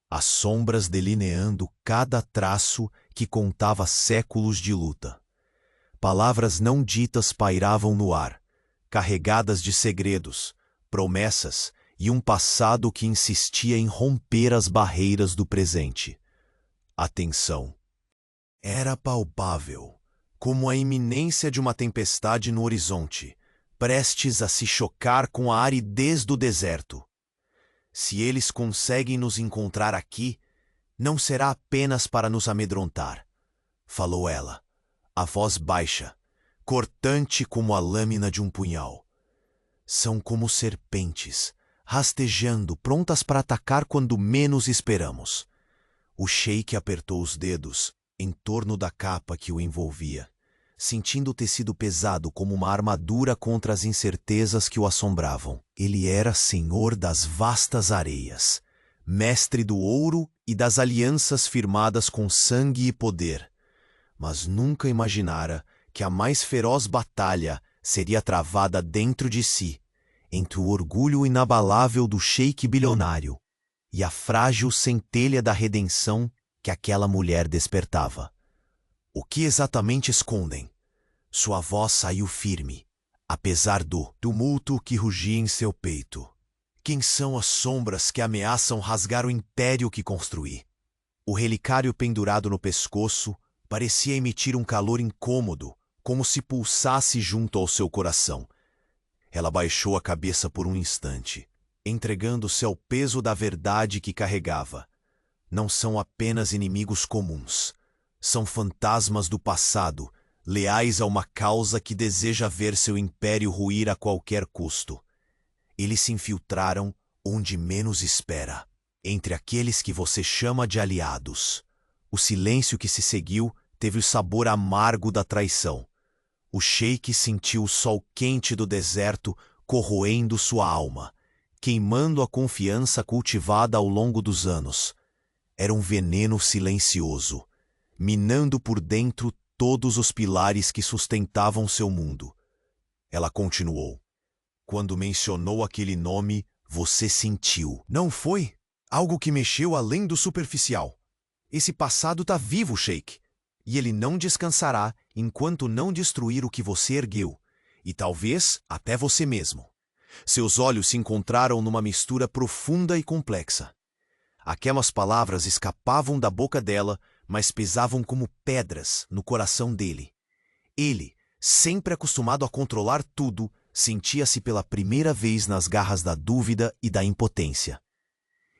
as sombras delineando cada traço que contava séculos de luta. Palavras não ditas pairavam no ar, carregadas de segredos, promessas e um passado que insistia em romper as barreiras do presente. A tensão era palpável, como a iminência de uma tempestade no horizonte, prestes a se chocar com a aridez do deserto. Se eles conseguem nos encontrar aqui, não será apenas para nos amedrontar, falou ela, a voz baixa, cortante como a lâmina de um punhal. São como serpentes, rastejando, prontas para atacar quando menos esperamos. O sheik apertou os dedos em torno da capa que o envolvia, sentindo o tecido pesado como uma armadura contra as incertezas que o assombravam. Ele era senhor das vastas areias, mestre do ouro e das alianças firmadas com sangue e poder, mas nunca imaginara que a mais feroz batalha seria travada dentro de si, entre o orgulho inabalável do sheik bilionário e a frágil centelha da redenção que aquela mulher despertava. O que exatamente escondem? Sua voz saiu firme, apesar do tumulto que rugia em seu peito. Quem são as sombras que ameaçam rasgar o império que construí? O relicário pendurado no pescoço parecia emitir um calor incômodo, como se pulsasse junto ao seu coração. Ela baixou a cabeça por um instante, entregando-se ao peso da verdade que carregava. Não são apenas inimigos comuns. São fantasmas do passado, leais a uma causa que deseja ver seu império ruir a qualquer custo. Eles se infiltraram onde menos espera, entre aqueles que você chama de aliados. O silêncio que se seguiu teve o sabor amargo da traição. O sheik sentiu o sol quente do deserto corroendo sua alma, queimando a confiança cultivada ao longo dos anos. Era um veneno silencioso, minando por dentro todos os pilares que sustentavam seu mundo. Ela continuou. Quando mencionou aquele nome, você sentiu, não foi? Algo que mexeu além do superficial. Esse passado tá vivo, Sheik. E ele não descansará enquanto não destruir o que você ergueu. E talvez até você mesmo. Seus olhos se encontraram numa mistura profunda e complexa. Aquelas palavras escapavam da boca dela, mas pesavam como pedras no coração dele. Ele, sempre acostumado a controlar tudo, sentia-se pela primeira vez nas garras da dúvida e da impotência.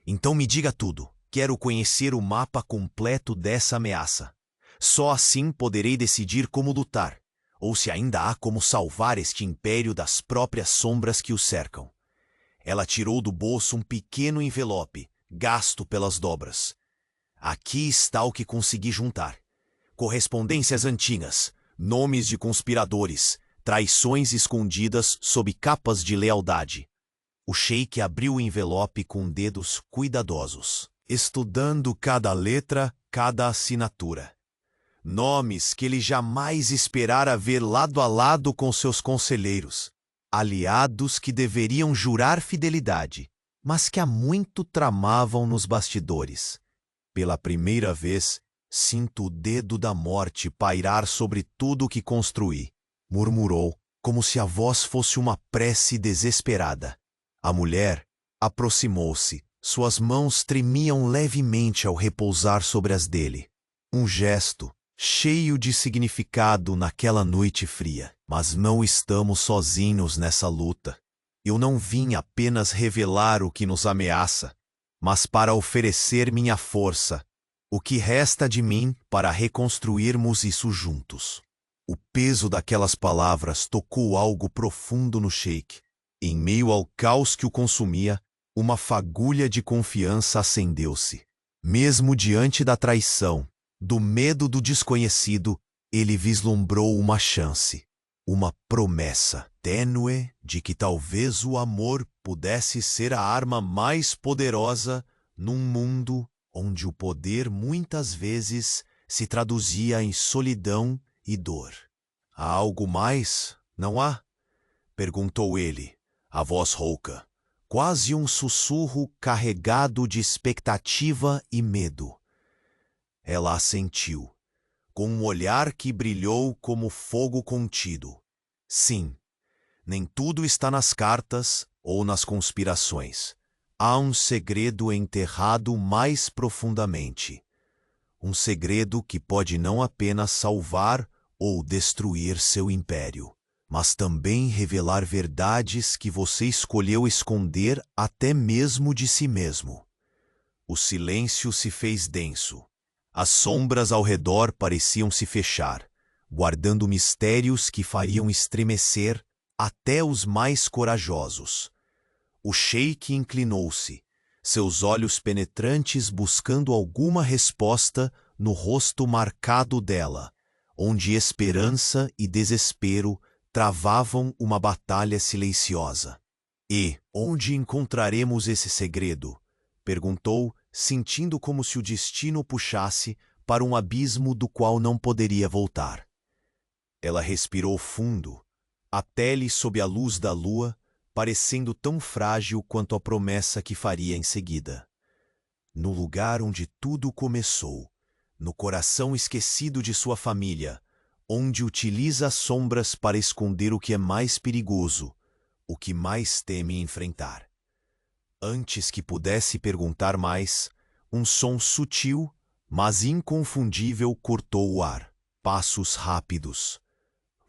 Então me diga tudo. Quero conhecer o mapa completo dessa ameaça. Só assim poderei decidir como lutar, ou se ainda há como salvar este império das próprias sombras que o cercam. Ela tirou do bolso um pequeno envelope, gasto pelas dobras. Aqui está o que consegui juntar. Correspondências antigas, nomes de conspiradores, traições escondidas sob capas de lealdade. O sheik abriu o envelope com dedos cuidadosos, estudando cada letra, cada assinatura. Nomes que ele jamais esperara ver lado a lado com seus conselheiros, aliados que deveriam jurar fidelidade, mas que há muito tramavam nos bastidores. Pela primeira vez, sinto o dedo da morte pairar sobre tudo o que construí, murmurou, como se a voz fosse uma prece desesperada. A mulher aproximou-se, suas mãos tremiam levemente ao repousar sobre as dele. Um gesto cheio de significado naquela noite fria. Mas não estamos sozinhos nessa luta. Eu não vim apenas revelar o que nos ameaça, mas para oferecer minha força, o que resta de mim para reconstruirmos isso juntos. O peso daquelas palavras tocou algo profundo no sheik. Em meio ao caos que o consumia, uma fagulha de confiança acendeu-se. Mesmo diante da traição, do medo do desconhecido, ele vislumbrou uma chance, uma promessa tênue de que talvez o amor pudesse ser a arma mais poderosa num mundo onde o poder muitas vezes se traduzia em solidão e dor. Há algo mais, não há? Perguntou ele, a voz rouca, quase um sussurro carregado de expectativa e medo. Ela assentiu, com um olhar que brilhou como fogo contido. Sim, nem tudo está nas cartas ou nas conspirações. Há um segredo enterrado mais profundamente. Um segredo que pode não apenas salvar ou destruir seu império, mas também revelar verdades que você escolheu esconder até mesmo de si mesmo. O silêncio se fez denso. As sombras ao redor pareciam se fechar, guardando mistérios que fariam estremecer até os mais corajosos. O sheik inclinou-se, seus olhos penetrantes buscando alguma resposta no rosto marcado dela, onde esperança e desespero travavam uma batalha silenciosa. E onde encontraremos esse segredo? Perguntou, sentindo como se o destino puxasse para um abismo do qual não poderia voltar. Ela respirou fundo, a pele sob a luz da lua, parecendo tão frágil quanto a promessa que faria em seguida. No lugar onde tudo começou, no coração esquecido de sua família, onde utiliza as sombras para esconder o que é mais perigoso, o que mais teme enfrentar. Antes que pudesse perguntar mais, um som sutil, mas inconfundível cortou o ar. Passos rápidos,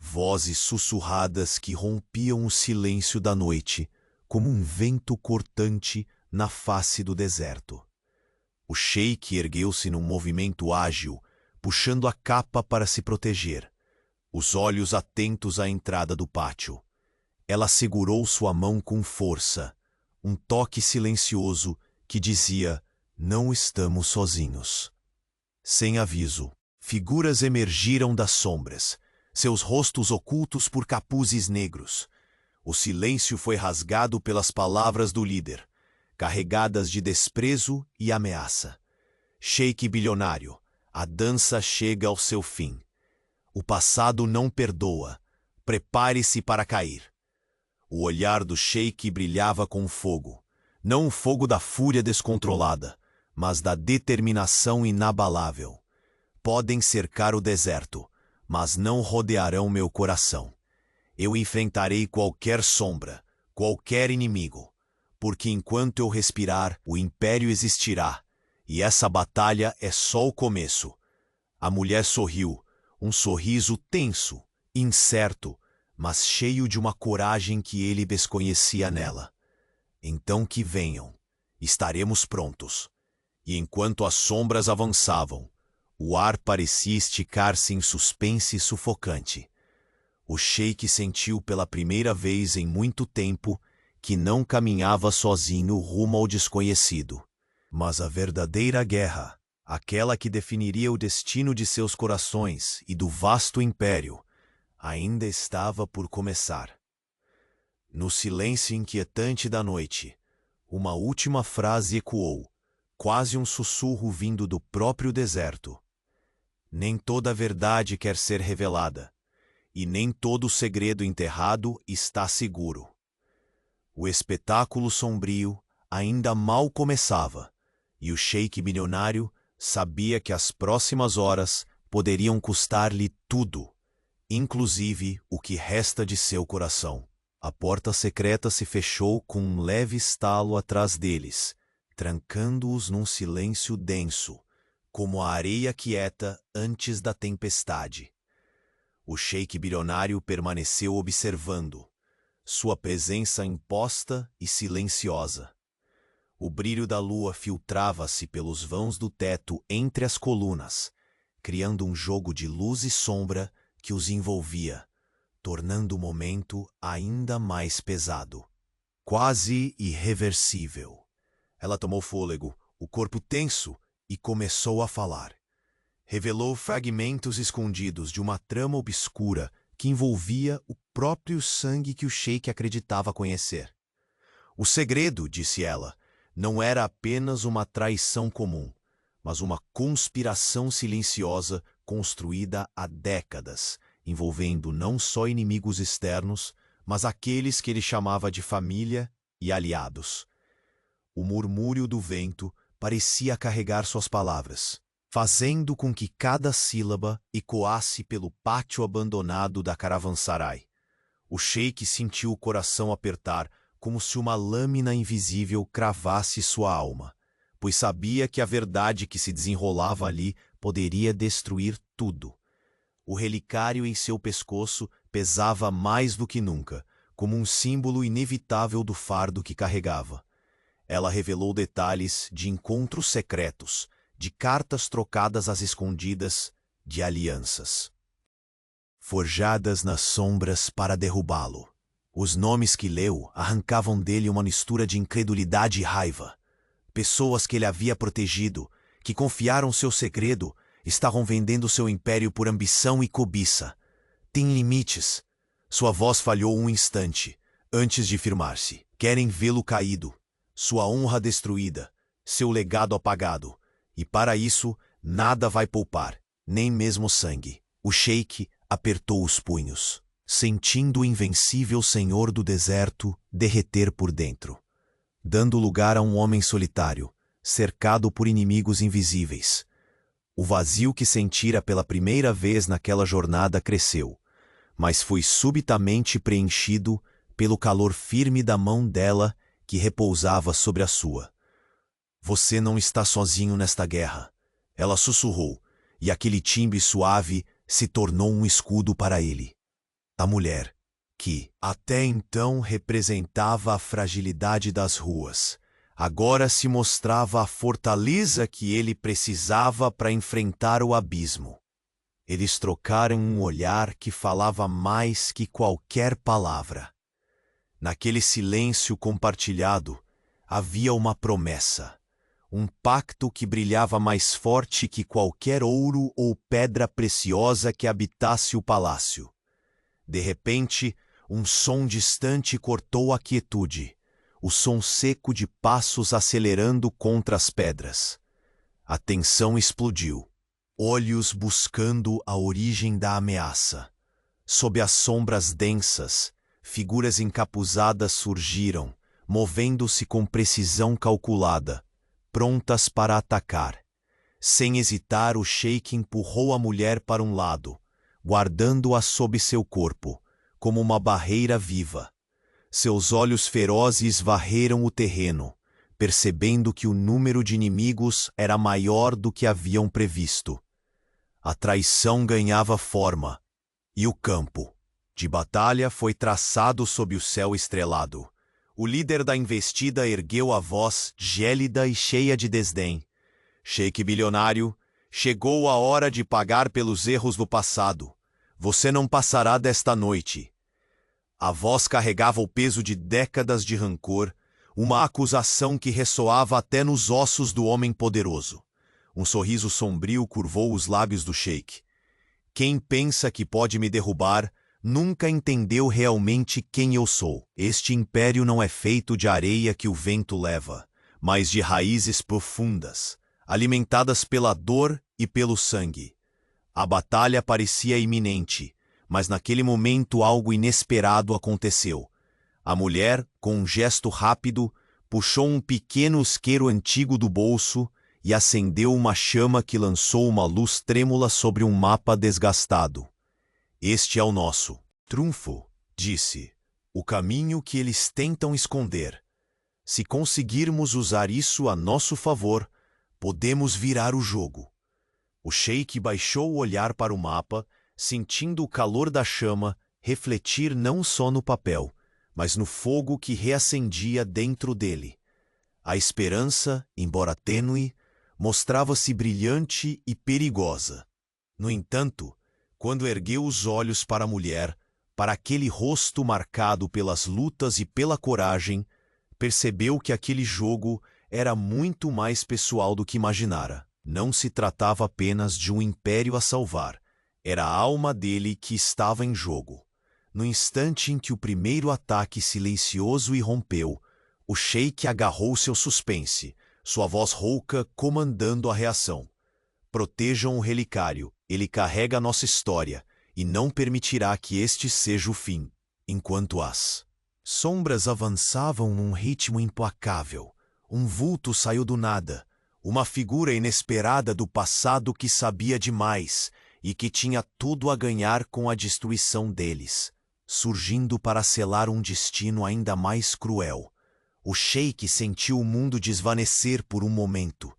vozes sussurradas que rompiam o silêncio da noite, como um vento cortante na face do deserto. O sheik ergueu-se num movimento ágil, puxando a capa para se proteger, os olhos atentos à entrada do pátio. Ela segurou sua mão com força, um toque silencioso que dizia: não estamos sozinhos. Sem aviso, figuras emergiram das sombras, seus rostos ocultos por capuzes negros. O silêncio foi rasgado pelas palavras do líder, carregadas de desprezo e ameaça. Sheik bilionário, A dança chega ao seu fim. O passado não perdoa. Prepare-se para cair. O olhar do sheik brilhava com fogo. Não o fogo da fúria descontrolada, mas da determinação inabalável. Podem cercar o deserto, mas não rodearão meu coração. Eu enfrentarei qualquer sombra, qualquer inimigo, porque enquanto eu respirar, o império existirá, e essa batalha é só o começo. A mulher sorriu, um sorriso tenso, incerto, mas cheio de uma coragem que ele desconhecia nela. Então que venham, estaremos prontos. E enquanto as sombras avançavam, o ar parecia esticar-se em suspense sufocante. O sheik sentiu pela primeira vez em muito tempo que não caminhava sozinho rumo ao desconhecido. Mas a verdadeira guerra, aquela que definiria o destino de seus corações e do vasto império, ainda estava por começar. No silêncio inquietante da noite, uma última frase ecoou, quase um sussurro vindo do próprio deserto. Nem toda a verdade quer ser revelada, e nem todo o segredo enterrado está seguro. O espetáculo sombrio ainda mal começava, e o sheik milionário sabia que as próximas horas poderiam custar-lhe tudo, inclusive o que resta de seu coração. A porta secreta se fechou com um leve estalo atrás deles, trancando-os num silêncio denso, como a areia quieta antes da tempestade. O sheik bilionário permaneceu observando, sua presença imposta e silenciosa. O brilho da lua filtrava-se pelos vãos do teto entre as colunas, criando um jogo de luz e sombra que os envolvia, tornando o momento ainda mais pesado, quase irreversível. Ela tomou fôlego, o corpo tenso, e começou a falar. Revelou fragmentos escondidos de uma trama obscura que envolvia o próprio sangue que o sheik acreditava conhecer. O segredo, disse ela, não era apenas uma traição comum, mas uma conspiração silenciosa construída há décadas, envolvendo não só inimigos externos, mas aqueles que ele chamava de família e aliados. O murmúrio do vento parecia carregar suas palavras, fazendo com que cada sílaba ecoasse pelo pátio abandonado da caravansarai. O sheik sentiu o coração apertar como se uma lâmina invisível cravasse sua alma, pois sabia que a verdade que se desenrolava ali poderia destruir tudo. O relicário em seu pescoço pesava mais do que nunca, como um símbolo inevitável do fardo que carregava. Ela revelou detalhes de encontros secretos, de cartas trocadas às escondidas, de alianças forjadas nas sombras para derrubá-lo. Os nomes que leu arrancavam dele uma mistura de incredulidade e raiva. Pessoas que ele havia protegido, que confiaram seu segredo, estavam vendendo seu império por ambição e cobiça. Tem limites. Sua voz falhou um instante, antes de firmar-se. Querem vê-lo caído, sua honra destruída, seu legado apagado. E para isso, nada vai poupar, nem mesmo sangue. O sheik apertou os punhos, sentindo o invencível senhor do deserto derreter por dentro, dando lugar a um homem solitário, cercado por inimigos invisíveis. O vazio que sentira pela primeira vez naquela jornada cresceu, mas foi subitamente preenchido pelo calor firme da mão dela que repousava sobre a sua. Você não está sozinho nesta guerra, ela sussurrou, e aquele timbre suave se tornou um escudo para ele. A mulher, que até então representava a fragilidade das ruas, agora se mostrava a fortaleza que ele precisava para enfrentar o abismo. Eles trocaram um olhar que falava mais que qualquer palavra. Naquele silêncio compartilhado, havia uma promessa, um pacto que brilhava mais forte que qualquer ouro ou pedra preciosa que habitasse o palácio. De repente, um som distante cortou a quietude, o som seco de passos acelerando contra as pedras. A tensão explodiu. olhos buscando a origem da ameaça. Sob as sombras densas, figuras encapuzadas surgiram, movendo-se com precisão calculada, prontas para atacar. Sem hesitar, o sheik empurrou a mulher para um lado, guardando-a sob seu corpo, como uma barreira viva. Seus olhos ferozes varreram o terreno, percebendo que o número de inimigos era maior do que haviam previsto. A traição ganhava forma, e o campo de batalha foi traçado sob o céu estrelado. O líder da investida ergueu a voz gélida e cheia de desdém. Sheik bilionário, chegou a hora de pagar pelos erros do passado. Você não passará desta noite. A voz carregava o peso de décadas de rancor, uma acusação que ressoava até nos ossos do homem poderoso. Um sorriso sombrio curvou os lábios do sheik. Quem pensa que pode me derrubar, nunca entendeu realmente quem eu sou. Este império não é feito de areia que o vento leva, mas de raízes profundas, alimentadas pela dor e pelo sangue. A batalha parecia iminente, mas naquele momento algo inesperado aconteceu. A mulher, com um gesto rápido, puxou um pequeno isqueiro antigo do bolso e acendeu uma chama que lançou uma luz trêmula sobre um mapa desgastado. Este é o nosso trunfo, disse. O caminho que eles tentam esconder. Se conseguirmos usar isso a nosso favor, podemos virar o jogo. O sheik baixou o olhar para o mapa, sentindo o calor da chama refletir não só no papel, mas no fogo que reacendia dentro dele. A esperança, embora tênue, mostrava-se brilhante e perigosa. No entanto, quando ergueu os olhos para a mulher, para aquele rosto marcado pelas lutas e pela coragem, percebeu que aquele jogo era muito mais pessoal do que imaginara. Não se tratava apenas de um império a salvar, era a alma dele que estava em jogo. No instante em que o primeiro ataque silencioso irrompeu, o sheik agarrou seu suspense, sua voz rouca comandando a reação. Protejam o relicário, ele carrega nossa história, e não permitirá que este seja o fim. Enquanto as sombras avançavam num ritmo implacável, um vulto saiu do nada, uma figura inesperada do passado que sabia demais e que tinha tudo a ganhar com a destruição deles, surgindo para selar um destino ainda mais cruel. O sheik sentiu o mundo desvanecer por um momento,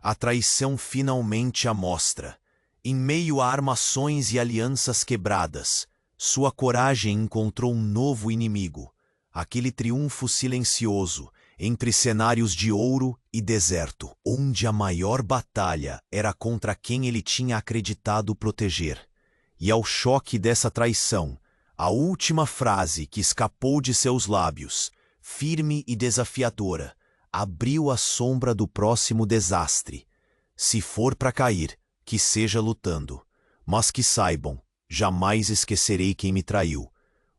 a traição finalmente à mostra. Em meio a armações e alianças quebradas, sua coragem encontrou um novo inimigo, aquele triunfo silencioso, entre cenários de ouro e deserto, onde a maior batalha era contra quem ele tinha acreditado proteger. E ao choque dessa traição, a última frase que escapou de seus lábios, firme e desafiadora, abriu a sombra do próximo desastre. Se for para cair, que seja lutando, mas que saibam, jamais esquecerei quem me traiu.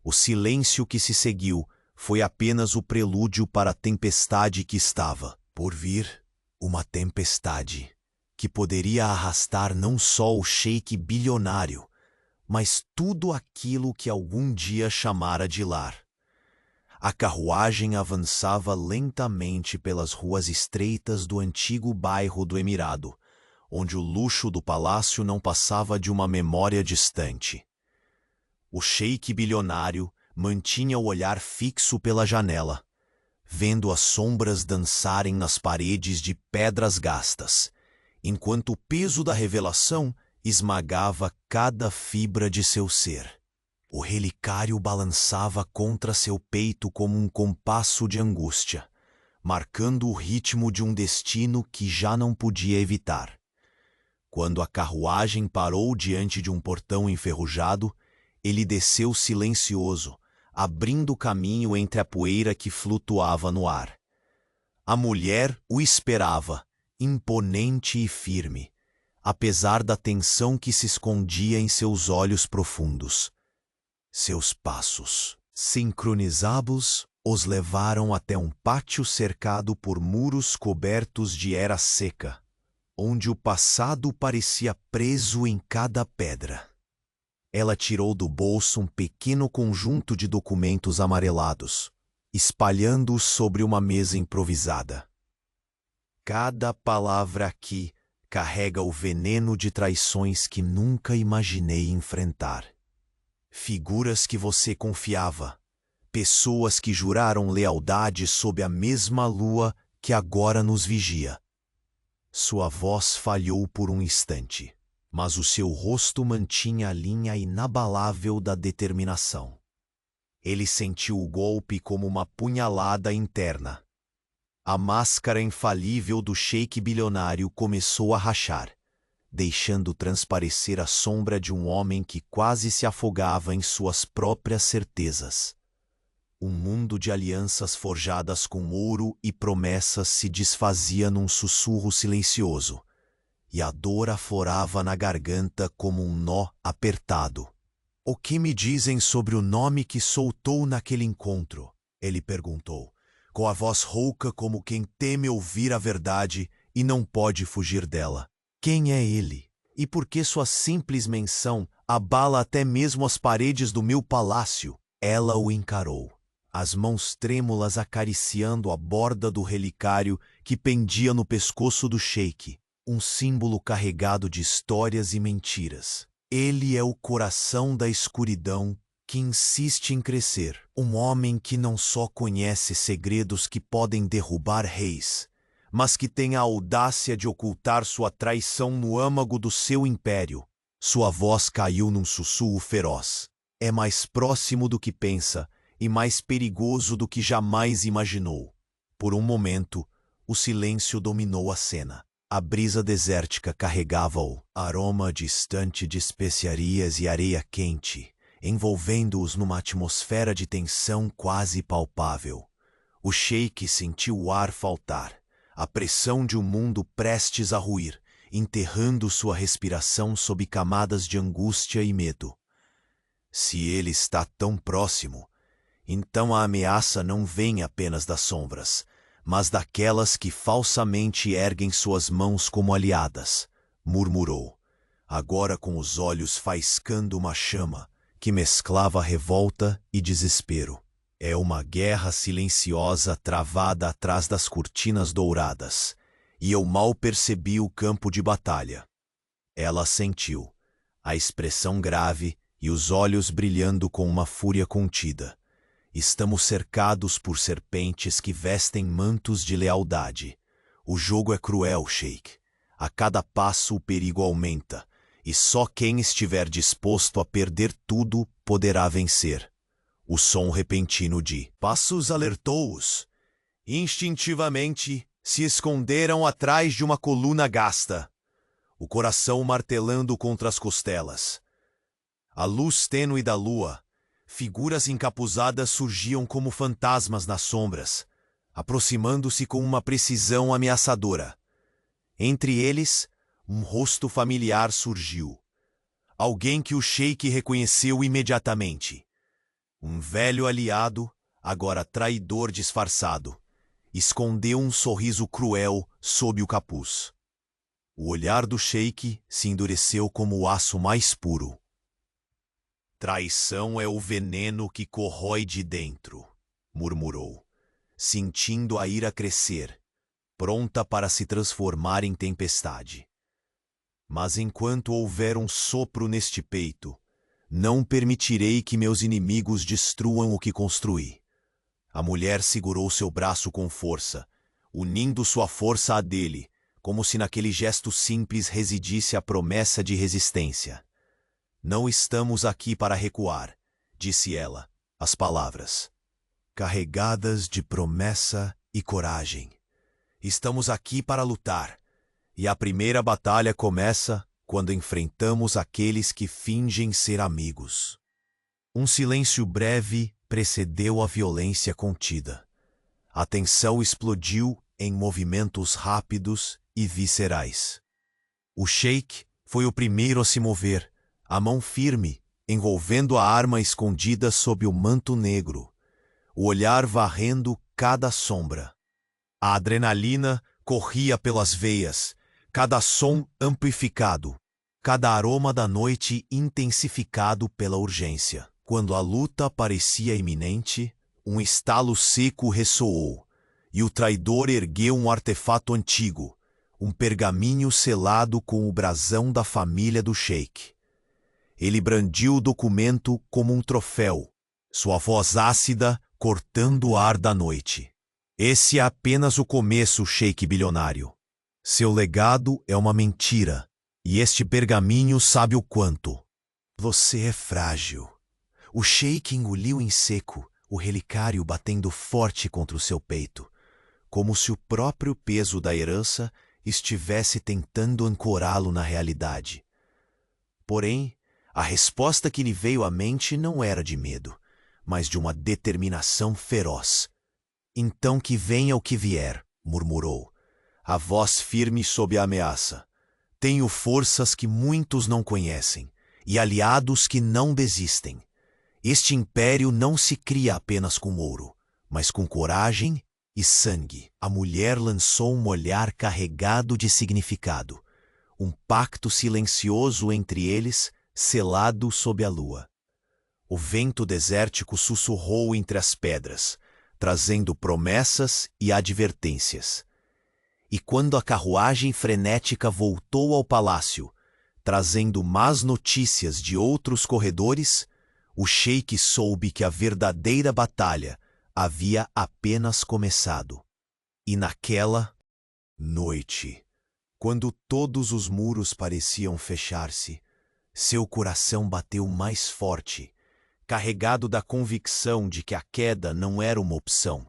O silêncio que se seguiu foi apenas o prelúdio para a tempestade que estava por vir, uma tempestade que poderia arrastar não só o sheik bilionário, mas tudo aquilo que algum dia chamara de lar. A carruagem avançava lentamente pelas ruas estreitas do antigo bairro do Emirado, onde o luxo do palácio não passava de uma memória distante. O sheik bilionário mantinha o olhar fixo pela janela, vendo as sombras dançarem nas paredes de pedras gastas, enquanto o peso da revelação esmagava cada fibra de seu ser. O relicário balançava contra seu peito como um compasso de angústia, marcando o ritmo de um destino que já não podia evitar. Quando a carruagem parou diante de um portão enferrujado, ele desceu silencioso, abrindo caminho entre a poeira que flutuava no ar. A mulher o esperava, imponente e firme, apesar da tensão que se escondia em seus olhos profundos. Seus passos, sincronizados, os levaram até um pátio cercado por muros cobertos de era seca. onde o passado parecia preso em cada pedra. Ela tirou do bolso um pequeno conjunto de documentos amarelados, espalhando-os sobre uma mesa improvisada. Cada palavra aqui carrega o veneno de traições que nunca imaginei enfrentar. Figuras que você confiava, pessoas que juraram lealdade sob a mesma lua que agora nos vigia. Sua voz falhou por um instante, mas o seu rosto mantinha a linha inabalável da determinação. Ele sentiu o golpe como uma punhalada interna. A máscara infalível do sheik bilionário começou a rachar, deixando transparecer a sombra de um homem que quase se afogava em suas próprias certezas. Um mundo de alianças forjadas com ouro e promessas se desfazia num sussurro silencioso, e a dor aflorava na garganta como um nó apertado. "O que me dizem sobre o nome que soltou naquele encontro?" ele perguntou, com a voz rouca como quem teme ouvir a verdade e não pode fugir dela. "Quem é ele? E por que sua simples menção abala até mesmo as paredes do meu palácio?" Ela o encarou, as mãos trêmulas acariciando a borda do relicário que pendia no pescoço do sheik, um símbolo carregado de histórias e mentiras. Ele é o coração da escuridão que insiste em crescer. Um homem que não só conhece segredos que podem derrubar reis, mas que tem a audácia de ocultar sua traição no âmago do seu império. Sua voz caiu num sussurro feroz. É mais próximo do que pensa e mais perigoso do que jamais imaginou. Por um momento, o silêncio dominou a cena. A brisa desértica carregava o aroma distante de especiarias e areia quente, envolvendo-os numa atmosfera de tensão quase palpável. O sheik sentiu o ar faltar, a pressão de um mundo prestes a ruir, enterrando sua respiração sob camadas de angústia e medo. Se ele está tão próximo, então a ameaça não vem apenas das sombras, mas daquelas que falsamente erguem suas mãos como aliadas, murmurou, agora com os olhos faiscando uma chama que mesclava revolta e desespero. É uma guerra silenciosa travada atrás das cortinas douradas, e eu mal percebi o campo de batalha. Ela sentiu, a expressão grave e os olhos brilhando com uma fúria contida. Estamos cercados por serpentes que vestem mantos de lealdade. O jogo é cruel, sheik. A cada passo o perigo aumenta, e só quem estiver disposto a perder tudo poderá vencer. O som repentino de passos alertou-os. Instintivamente, se esconderam atrás de uma coluna gasta, o coração martelando contra as costelas. À luz tênue da lua, figuras encapuzadas surgiam como fantasmas nas sombras, aproximando-se com uma precisão ameaçadora. Entre eles, um rosto familiar surgiu. Alguém que o sheik reconheceu imediatamente. Um velho aliado, agora traidor disfarçado, escondeu um sorriso cruel sob o capuz. O olhar do sheik se endureceu como o aço mais puro. "Traição é o veneno que corrói de dentro", murmurou, sentindo a ira crescer, pronta para se transformar em tempestade. "Mas enquanto houver um sopro neste peito, não permitirei que meus inimigos destruam o que construí." A mulher segurou seu braço com força, unindo sua força à dele, como se naquele gesto simples residisse a promessa de resistência. "Não estamos aqui para recuar", disse ela, as palavras carregadas de promessa e coragem. "Estamos aqui para lutar, e a primeira batalha começa quando enfrentamos aqueles que fingem ser amigos." Um silêncio breve precedeu a violência contida. A tensão explodiu em movimentos rápidos e viscerais. O sheik foi o primeiro a se mover, a mão firme, envolvendo a arma escondida sob o manto negro, o olhar varrendo cada sombra. A adrenalina corria pelas veias, cada som amplificado, cada aroma da noite intensificado pela urgência. Quando a luta parecia iminente, um estalo seco ressoou, e o traidor ergueu um artefato antigo, um pergaminho selado com o brasão da família do sheik. Ele brandiu o documento como um troféu, sua voz ácida cortando o ar da noite. Esse é apenas o começo, sheik bilionário. Seu legado é uma mentira, e este pergaminho sabe o quanto. Você é frágil. O sheik engoliu em seco, o relicário batendo forte contra o seu peito, como se o próprio peso da herança estivesse tentando ancorá-lo na realidade. Porém, a resposta que lhe veio à mente não era de medo, mas de uma determinação feroz. Então que venha o que vier, murmurou, a voz firme sob a ameaça. Tenho forças que muitos não conhecem e aliados que não desistem. Este império não se cria apenas com ouro, mas com coragem e sangue. A mulher lançou um olhar carregado de significado, um pacto silencioso entre eles, selado sob a lua. O vento desértico sussurrou entre as pedras, trazendo promessas e advertências. E quando a carruagem frenética voltou ao palácio, trazendo más notícias de outros corredores, o sheik soube que a verdadeira batalha havia apenas começado. E naquela noite, quando todos os muros pareciam fechar-se, seu coração bateu mais forte, carregado da convicção de que a queda não era uma opção,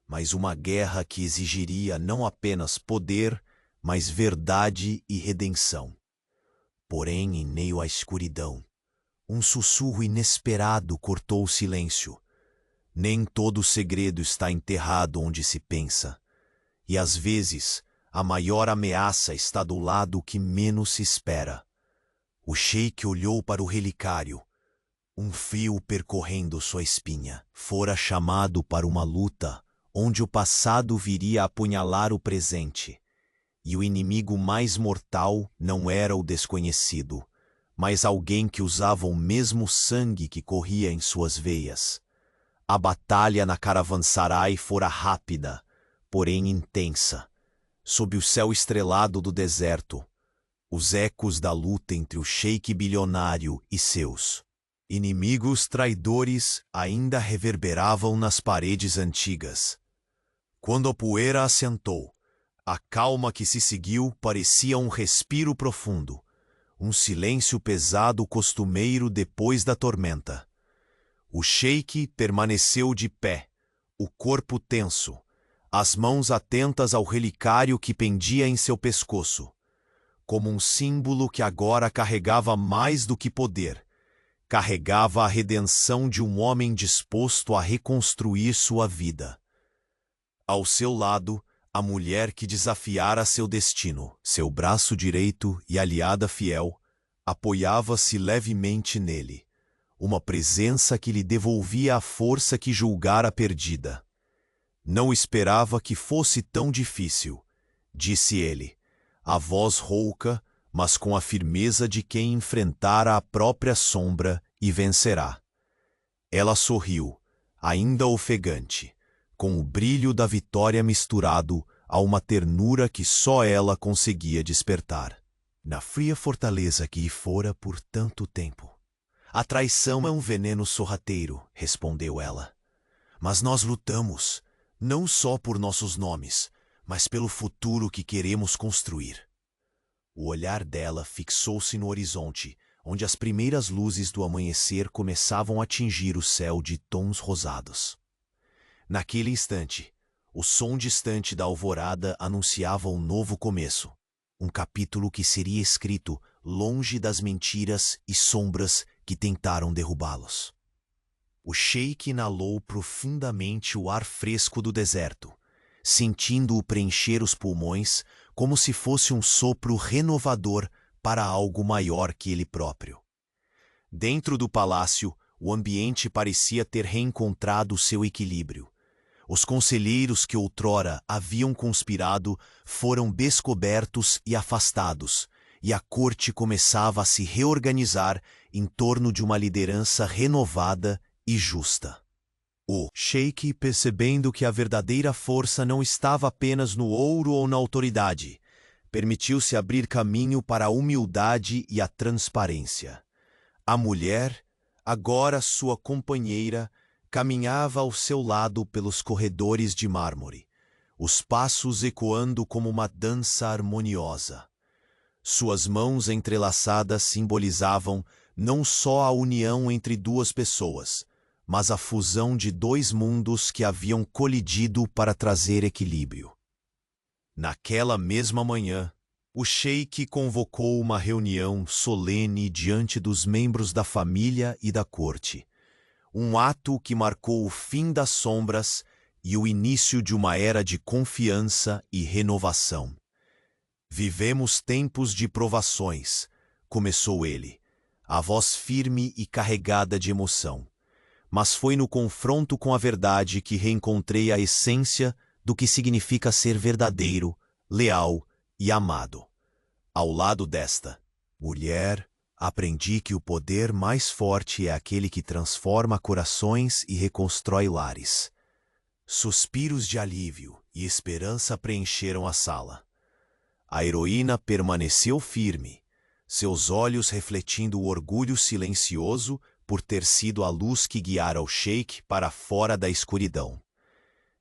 mas uma guerra que exigiria não apenas poder, mas verdade e redenção. Porém, em meio à escuridão, um sussurro inesperado cortou o silêncio. Nem todo segredo está enterrado onde se pensa, e às vezes a maior ameaça está do lado que menos se espera. O sheik olhou para o relicário, um fio percorrendo sua espinha. Fora chamado para uma luta onde o passado viria a apunhalar o presente, e o inimigo mais mortal não era o desconhecido, mas alguém que usava o mesmo sangue que corria em suas veias. A batalha na Caravansarai fora rápida, porém intensa. Sob o céu estrelado do deserto, os ecos da luta entre o sheik bilionário e seus inimigos traidores ainda reverberavam nas paredes antigas. Quando a poeira assentou, a calma que se seguiu parecia um respiro profundo, um silêncio pesado costumeiro depois da tormenta. O sheik permaneceu de pé, o corpo tenso, as mãos atentas ao relicário que pendia em seu pescoço, como um símbolo que agora carregava mais do que poder. Carregava a redenção de um homem disposto a reconstruir sua vida. Ao seu lado, a mulher que desafiara seu destino, seu braço direito e aliada fiel, apoiava-se levemente nele, uma presença que lhe devolvia a força que julgara perdida. Não esperava que fosse tão difícil, disse ele, a voz rouca, mas com a firmeza de quem enfrentara a própria sombra e vencerá. Ela sorriu, ainda ofegante, com o brilho da vitória misturado a uma ternura que só ela conseguia despertar. Na fria fortaleza que fora por tanto tempo. A traição é um veneno sorrateiro, respondeu ela. Mas nós lutamos, não só por nossos nomes, mas pelo futuro que queremos construir. O olhar dela fixou-se no horizonte, onde as primeiras luzes do amanhecer começavam a tingir o céu de tons rosados. Naquele instante, o som distante da alvorada anunciava um novo começo, um capítulo que seria escrito longe das mentiras e sombras que tentaram derrubá-los. O sheik inalou profundamente o ar fresco do deserto, sentindo-o preencher os pulmões como se fosse um sopro renovador para algo maior que ele próprio. Dentro do palácio, o ambiente parecia ter reencontrado seu equilíbrio. Os conselheiros que outrora haviam conspirado foram descobertos e afastados, e a corte começava a se reorganizar em torno de uma liderança renovada e justa. O sheik, percebendo que a verdadeira força não estava apenas no ouro ou na autoridade, permitiu-se abrir caminho para a humildade e a transparência. A mulher, agora sua companheira, caminhava ao seu lado pelos corredores de mármore, os passos ecoando como uma dança harmoniosa. Suas mãos entrelaçadas simbolizavam não só a união entre duas pessoas, mas a fusão de dois mundos que haviam colidido para trazer equilíbrio. Naquela mesma manhã, o sheik convocou uma reunião solene diante dos membros da família e da corte, um ato que marcou o fim das sombras e o início de uma era de confiança e renovação. Vivemos tempos de provações, começou ele, a voz firme e carregada de emoção. Mas foi no confronto com a verdade que reencontrei a essência do que significa ser verdadeiro, leal e amado. Ao lado desta mulher, aprendi que o poder mais forte é aquele que transforma corações e reconstrói lares. Suspiros de alívio e esperança preencheram a sala. A heroína permaneceu firme, seus olhos refletindo o orgulho silencioso por ter sido a luz que guiara o sheik para fora da escuridão.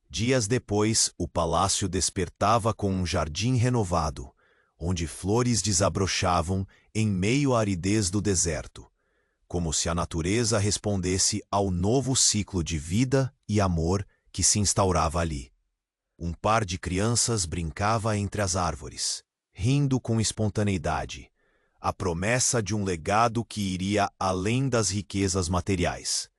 Dias depois, o palácio despertava com um jardim renovado, onde flores desabrochavam em meio à aridez do deserto, como se a natureza respondesse ao novo ciclo de vida e amor que se instaurava ali. Um par de crianças brincava entre as árvores, rindo com espontaneidade, a promessa de um legado que iria além das riquezas materiais.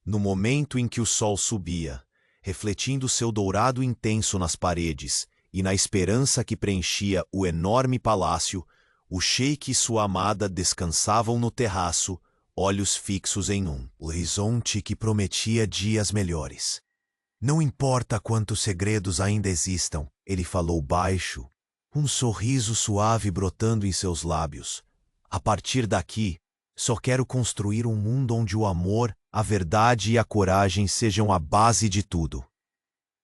No momento em que o sol subia, refletindo seu dourado intenso nas paredes e na esperança que preenchia o enorme palácio, o sheik e sua amada descansavam no terraço, olhos fixos em um horizonte que prometia dias melhores. Não importa quantos segredos ainda existam, ele falou baixo, um sorriso suave brotando em seus lábios. A partir daqui, só quero construir um mundo onde o amor, a verdade e a coragem sejam a base de tudo.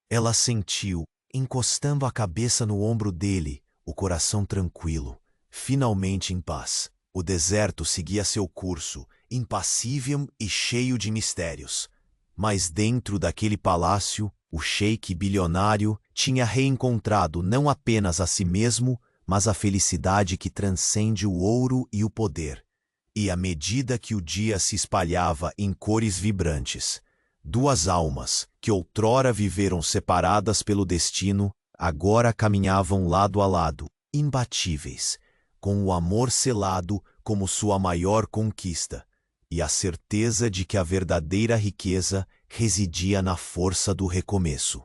Ela sentiu, encostando a cabeça no ombro dele, o coração tranquilo, finalmente em paz. O deserto seguia seu curso, impassível e cheio de mistérios. Mas dentro daquele palácio, o sheik bilionário tinha reencontrado não apenas a si mesmo, mas a felicidade que transcende o ouro e o poder. E à medida que o dia se espalhava em cores vibrantes, duas almas, que outrora viveram separadas pelo destino, agora caminhavam lado a lado, imbatíveis, com o amor selado como sua maior conquista, e a certeza de que a verdadeira riqueza residia na força do recomeço.